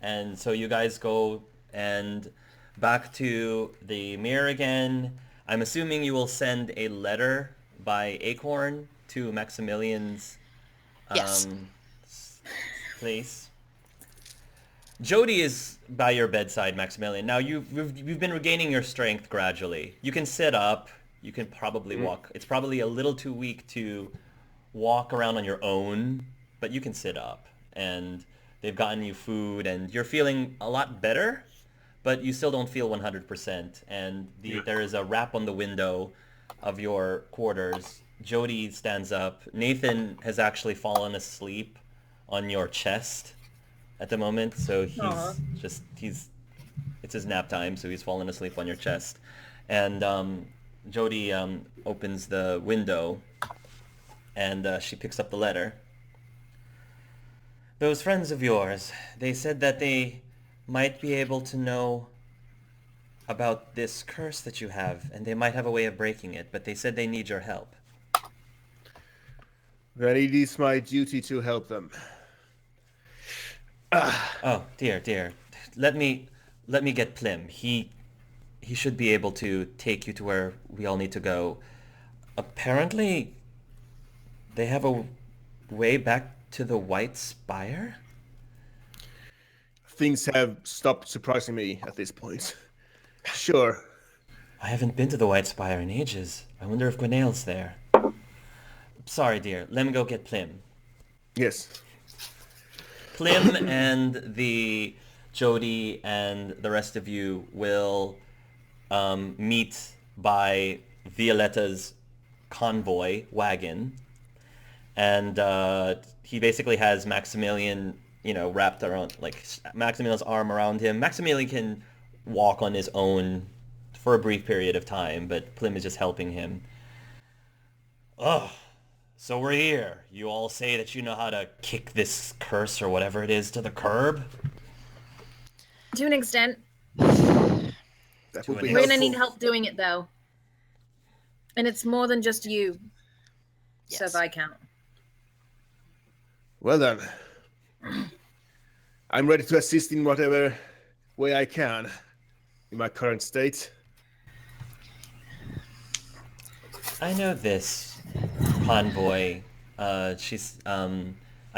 And so you guys go and back to the mirror again. I'm assuming you will send a letter by Acorn to Maximilian's Yes. place. Jody is by your bedside, Maximilian. Now you've been regaining your strength gradually. You can sit up. You can probably walk. It's probably a little too weak to walk around on your own, but you can sit up. And they've gotten you food, and you're feeling a lot better, but you still don't feel 100%. And there is a rap on the window of your quarters. Jody stands up. Nathan has actually fallen asleep on your chest at the moment, so it's his nap time, so he's fallen asleep on your chest. And Jody opens the window, and she picks up the letter. Those friends of yours, they said that they might be able to know about this curse that you have, and they might have a way of breaking it, but they said they need your help. Then it is my duty to help them. Oh, dear. Let me get Plim. He should be able to take you to where we all need to go. Apparently, they have a way back to the White Spire? Things have stopped surprising me at this point. Sure. I haven't been to the White Spire in ages. I wonder if Gwenael's there. Sorry, dear. Let me go get Plim. Yes. Plim and the Jody and the rest of you will meet by Violetta's convoy wagon, and he basically has Maximilian, wrapped around, like Maximilian's arm around him. Maximilian can walk on his own for a brief period of time, but Plim is just helping him. Oh, so we're here. You all say that you know how to kick this curse or whatever it is to the curb? To an extent. That would be We're gonna helpful. need help doing it though. And it's more than just you. So Yes. if I count. Well then. I'm ready to assist in whatever way I can in my current state. I know this convoy. I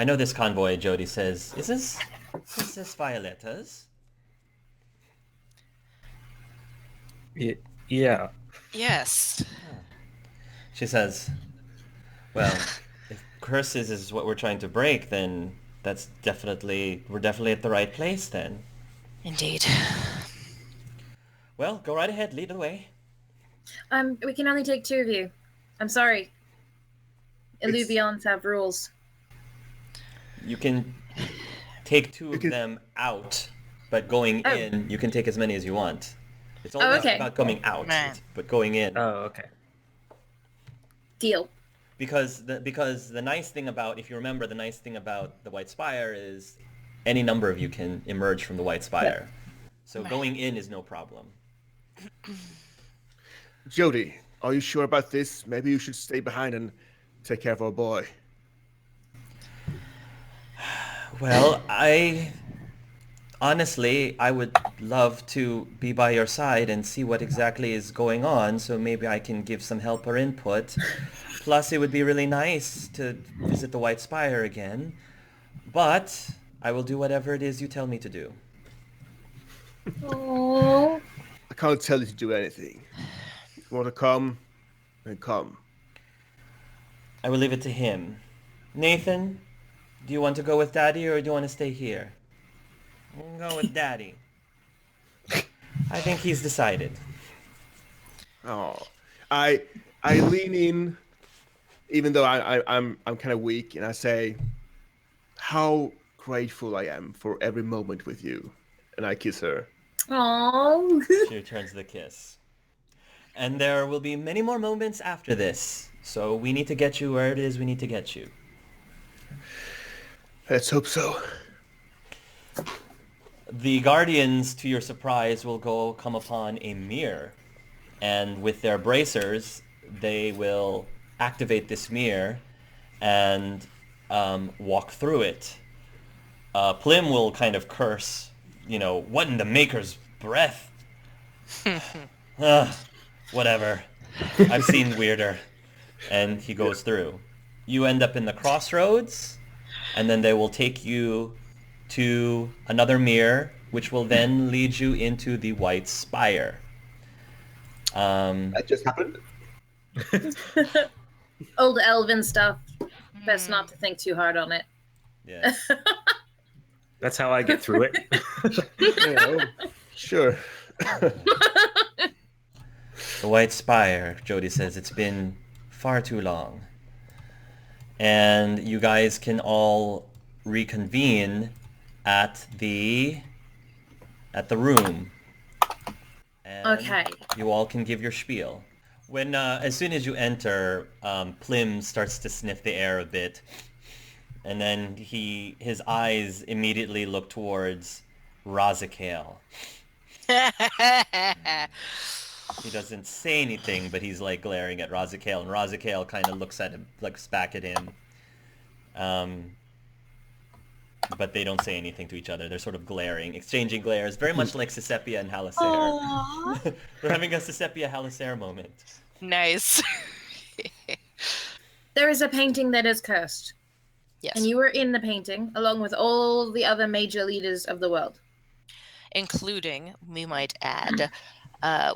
know this convoy, Jody says. Is this Violetta's? Yeah. Yes. She says, well, if curses is what we're trying to break, then we're definitely at the right place then. Indeed. Well, go right ahead, lead the way. We can only take 2 of you. I'm sorry. It's- Illuvions have rules. You can take 2 of them out, but going Oh. in, you can take as many as you want. It's all Oh, okay. about going out, Man. but going in. Oh, okay. Deal. Because the nice thing about, if you remember, the nice thing about the White Spire is any number of you can emerge from the White Spire. So going in is no problem. Jody, are you sure about this? Maybe you should stay behind and take care of our boy. Well, honestly, I would love to be by your side and see what exactly is going on, so maybe I can give some help or input. Plus, it would be really nice to visit the White Spire again. But I will do whatever it is you tell me to do. Oh. I can't tell you to do anything. If you want to come, then come. I will leave it to him. Nathan, do you want to go with Daddy or do you want to stay here? I'll go with Daddy. I think he's decided. Oh, I lean in, even though I'm kind of weak, and I say, how grateful I am for every moment with you, and I kiss her. Oh. She returns the kiss. And there will be many more moments after this. So we need to get you where it is we need to get you. Let's hope so. The guardians, to your surprise, will come upon a mirror, and with their bracers, they will activate this mirror and walk through it. Plim will kind of curse, what in the maker's breath? Whatever. I've seen weirder. And he goes through. You end up in the crossroads, and then they will take you to another mirror, which will then lead you into the White Spire. That just happened. Old elven stuff. Best not to think too hard on it. Yeah. That's how I get through it. Yeah, sure. The White Spire, Jody says, it's been far too long. And you guys can all reconvene at the room. And Okay. you all can give your spiel. When as soon as you enter, Plim starts to sniff the air a bit, and then his eyes immediately look towards Razakale. He doesn't say anything, but he's like glaring at Razakale, and Razakale kind of looks back at him. But they don't say anything to each other. They're sort of glaring, exchanging glares, very much like Sisepia and Haliserre. We're having a Sisepia-Haliserre moment. Nice. There is a painting that is cursed. Yes. And you were in the painting, along with all the other major leaders of the world. Including, we might add,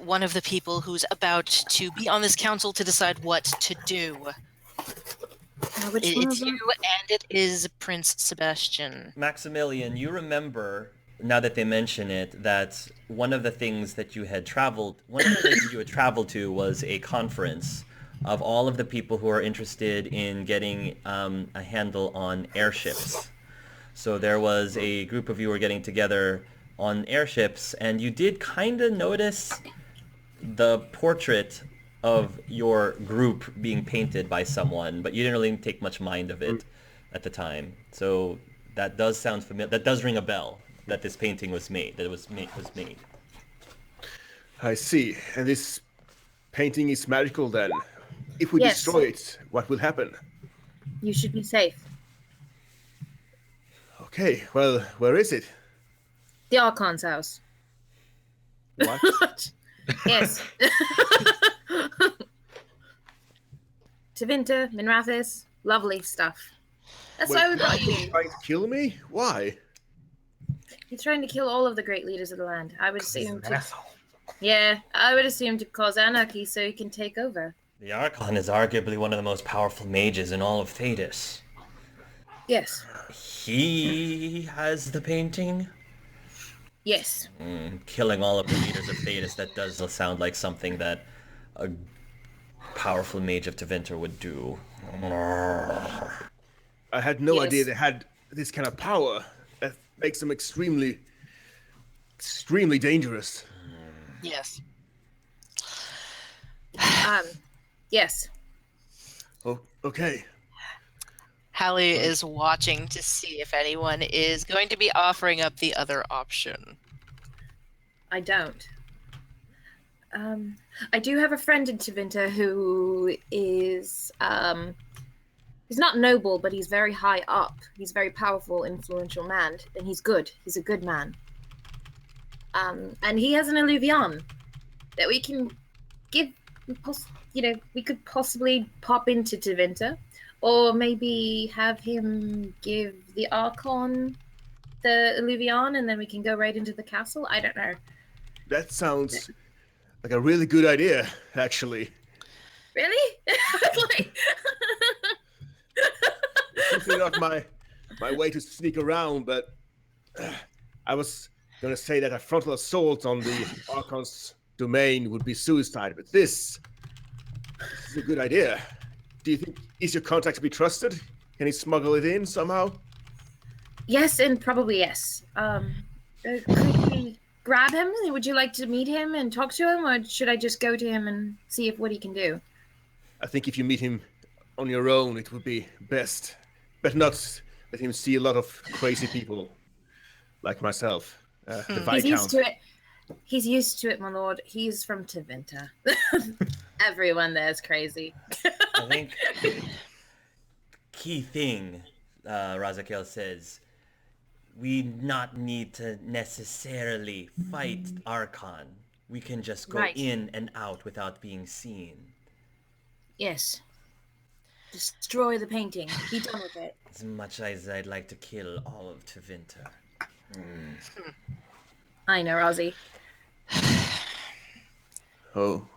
one of the people who's about to be on this council to decide what to do. It's you, and it is Prince Sebastian. Maximilian, you remember, now that they mention it, that one of the things you had traveled to was a conference of all of the people who are interested in getting a handle on airships. So there was a group of you who were getting together on airships, and you did kind of notice the portrait of your group being painted by someone, but you didn't really take much mind of it at the time. So that does sound familiar. That does ring a bell, that this painting was made, that it was made. I see. And this painting is magical then. If we Yes. destroy it, what will happen? You should be safe. Okay, well, where is it? The Archon's house. What? Yes. Tevinter, Minrathis, lovely stuff. That's why we got Are you you. trying to kill me? Why? He's trying to kill all of the great leaders of the land. I would He's assume an asshole. I would assume to cause anarchy so he can take over. The Archon is arguably one of the most powerful mages in all of Thedas. Yes. He has the painting? Yes. Killing all of the leaders of Thedas, that does sound like something that a powerful mage of Tevinter would do. I had no Yes. idea they had this kind of power. That makes them extremely, extremely dangerous. Yes. Yes. Oh, okay. Hallie is watching to see if anyone is going to be offering up the other option. I don't. I do have a friend in Tevinter who is he's not noble, but he's very high up. He's a very powerful, influential man, and he's good. He's a good man. And he has an illuvion that we can give. We could possibly pop into Tevinter, or maybe have him give the Archon the illuvion, and then we can go right into the castle. I don't know. That sounds like a really good idea, actually. Really? Like... Definitely not my way to sneak around, but I was going to say that a frontal assault on the Archon's domain would be suicide, but this is a good idea. Do you think, is your contact to be trusted? Can he smuggle it in somehow? Yes, and probably yes. Could we grab him? Would you like to meet him and talk to him, or should I just go to him and see what he can do? I think if you meet him on your own, it would be best. But not let him see a lot of crazy people like myself. The He's used Viscount. to it. He's used to it, my lord. He's from Tevinter. Everyone there's crazy. I think key thing, Razakel says, we not need to necessarily fight Archon. We can just go Right. in and out without being seen. Yes. Destroy the painting. Be done with it. As much as I'd like to kill all of Tevinter. I know, Ozzy. Oh.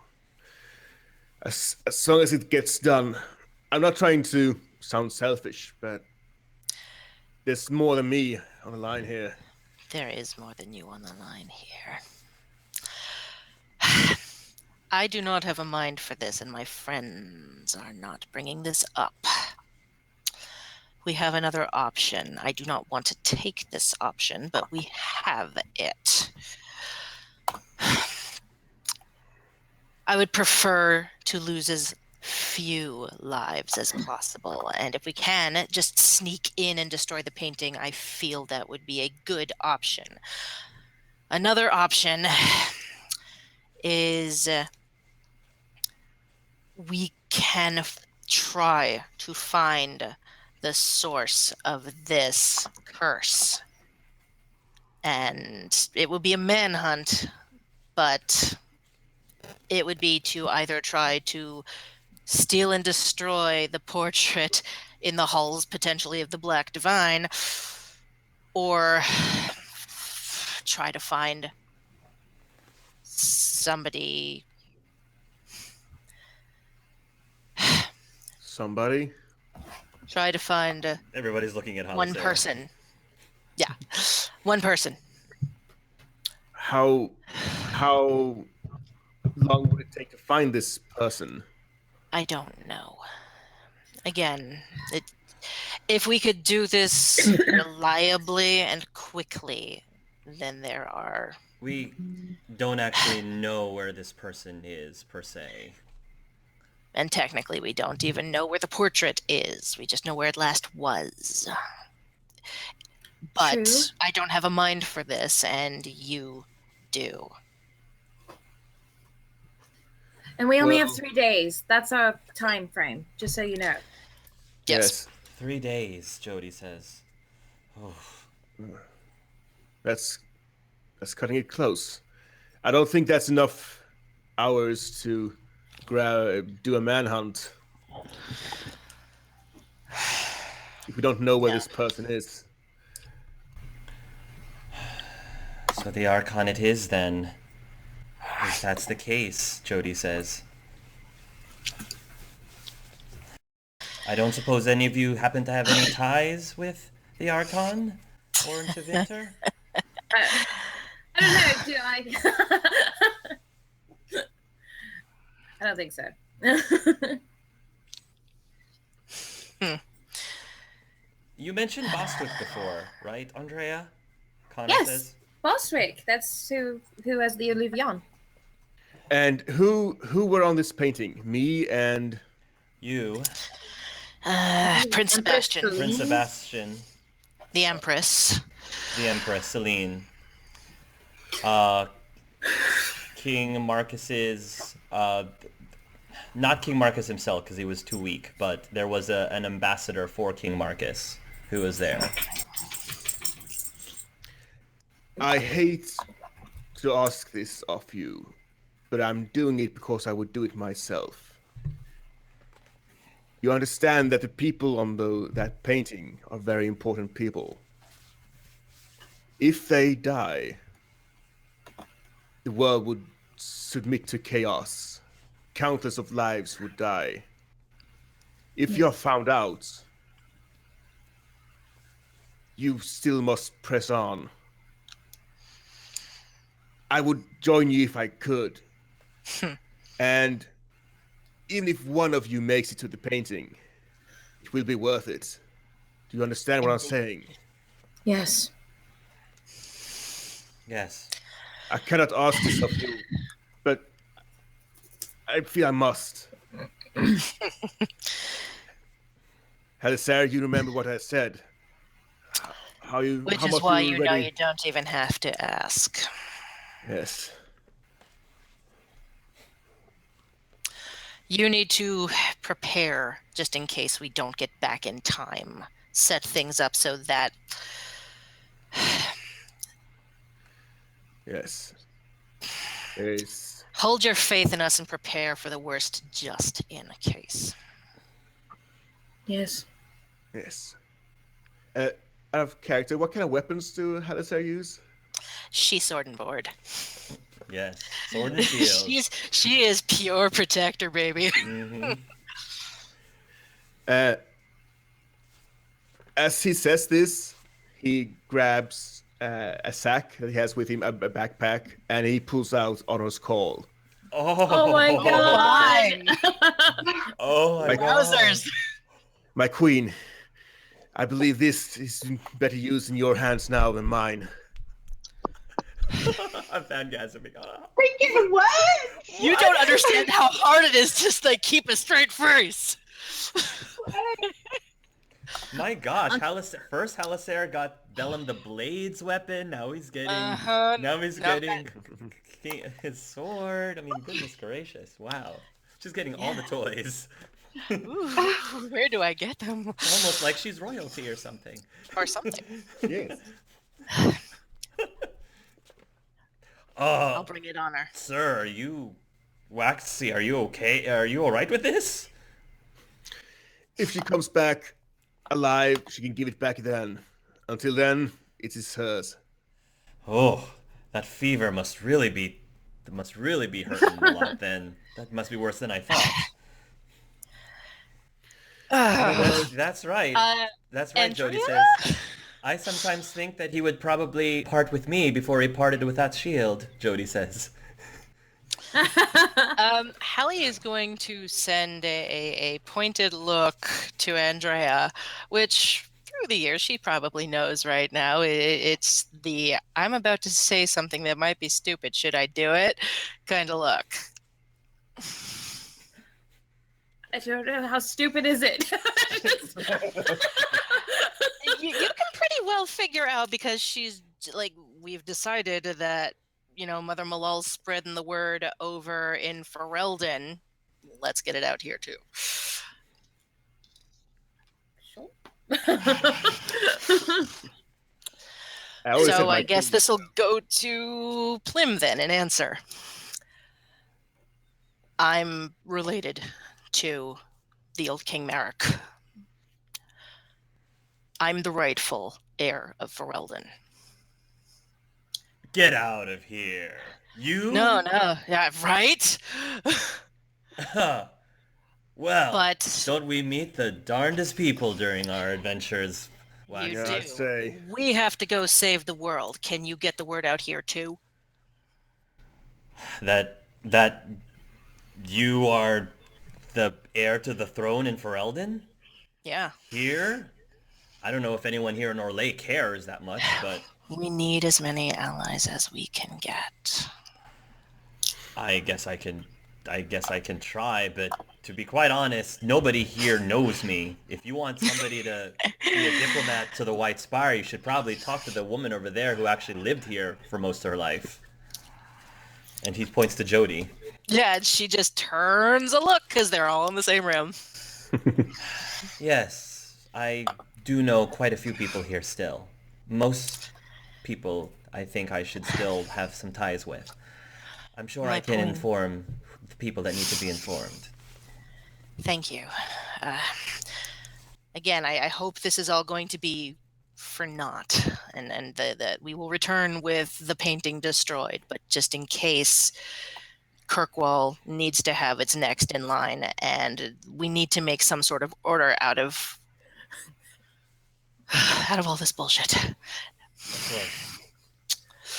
As long as it gets done. I'm not trying to sound selfish, but there's more than me on the line here. There is more than you on the line here. I do not have a mind for this, and my friends are not bringing this up. We have another option. I do not want to take this option, but we have it. I would prefer to lose as few lives as possible, and if we can just sneak in and destroy the painting, I feel that would be a good option. Another option is we can try to find the source of this curse, and it will be a manhunt, but it would be to either try to steal and destroy the portrait in the halls, potentially of the Black Divine, or try to find somebody. Somebody? Try to find Everybody's looking at Haliserre. one person. Yeah, one person. How long would it take to find this person? I don't know. Again, if we could do this reliably and quickly, then there are... We don't actually know where this person is, per se. And technically, we don't even know where the portrait is. We just know where it last was. But True. I don't have a mind for this, and you do. And we only have Well- 3 days. That's our time frame, just so you know. Yes. 3 days, Jody says. Oh. That's cutting it close. I don't think that's enough hours to do a manhunt. If we don't know where this person is. So the Archon it is, then. If that's the case, Jody says. I don't suppose any of you happen to have any ties with the Archon or into Winter? I don't know. Do I? I don't think so. You mentioned Bostwick before, right, Andrea? Connor Yes. says. Bostwick. That's who has the Olivion. And who were on this painting? Me and You, Prince Sebastian, Celine. Prince Sebastian, the Empress. the Empress, Celine, King Marcus's, not King Marcus himself because he was too weak, but there was an ambassador for King Marcus who was there. I hate to ask this of you, but I'm doing it because I would do it myself. You understand that the people on that painting are very important people. If they die, the world would submit to chaos. Countless of lives would die. If you're found out, you still must press on. I would join you if I could. And even if one of you makes it to the painting, it will be worth it. Do you understand what I'm saying? Yes. Yes. I cannot ask this of you, but I feel I must. Haliserre, you remember what I said. Which how is much why you you know ready? you don't even have to ask. Yes. You need to prepare just in case we don't get back in time. Set things up so that... Yes. Yes. Hold your faith in us and prepare for the worst just in case. Yes. Yes. Out of character, what kind of weapons do Haliserre use? She sword and board. Yes, sword and shield. She is pure protector, baby. Mm-hmm. As he says this, he grabs a sack that he has with him, a backpack, and he pulls out Otto's call. Oh my god! Oh my god! My queen, I believe this is better used in your hands now than mine. I'm fangasming. Freaking what? You don't understand how hard it is to like keep a straight face. My gosh, Haliserre got Bellum the Blade's weapon. Now he's getting getting his sword. I mean, goodness gracious! Wow, she's getting all the toys. Ooh, where do I get them? Almost like she's royalty or something. Or something. Yes. I'll bring it on her. Sir, Waxy, are you okay? Are you all right with this? If she comes back alive, she can give it back then. Until then, it is hers. Oh, that fever must really be hurting a lot then. That must be worse than I thought. That's right. That's right, Jody says. I sometimes think that he would probably part with me before he parted with that shield, Jody says. Hallie is going to send a pointed look to Andrea, which through the years she probably knows right now. It's the I'm about to say something that might be stupid. Should I do it? Kind of look. I don't know. How stupid is it? You can pretty well figure out because she's like, we've decided that, Mother Malal's spreading the word over in Ferelden. Let's get it out here too. I guess this will go to Plim then in answer. I'm related to the old King Merrick. I'm the rightful heir of Ferelden. Get out of here. You? No. Yeah, right? Well, but don't we meet the darndest people during our adventures? You do. We have to go save the world. Can you get the word out here too? That you are the heir to the throne in Ferelden? Yeah. Here? I don't know if anyone here in Orlais cares that much, but... We need as many allies as we can get. I guess I can try, but to be quite honest, nobody here knows me. If you want somebody to be a diplomat to the White Spire, you should probably talk to the woman over there who actually lived here for most of her life. And he points to Jody. Yeah, and she just turns a look because they're all in the same room. Yes, I do know quite a few people here still. Most people I think I should still have some ties with. I'm sure I can inform the people that need to be informed. Thank you. Again, I hope this is all going to be for naught, and that we will return with the painting destroyed. But just in case, Kirkwall needs to have its next in line, and we need to make some sort of order out of all this bullshit.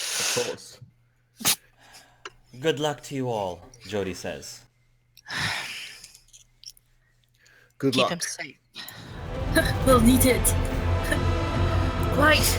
Of course. Good luck to you all, Jody says. Good luck. Keep him safe. We'll need it. Quite.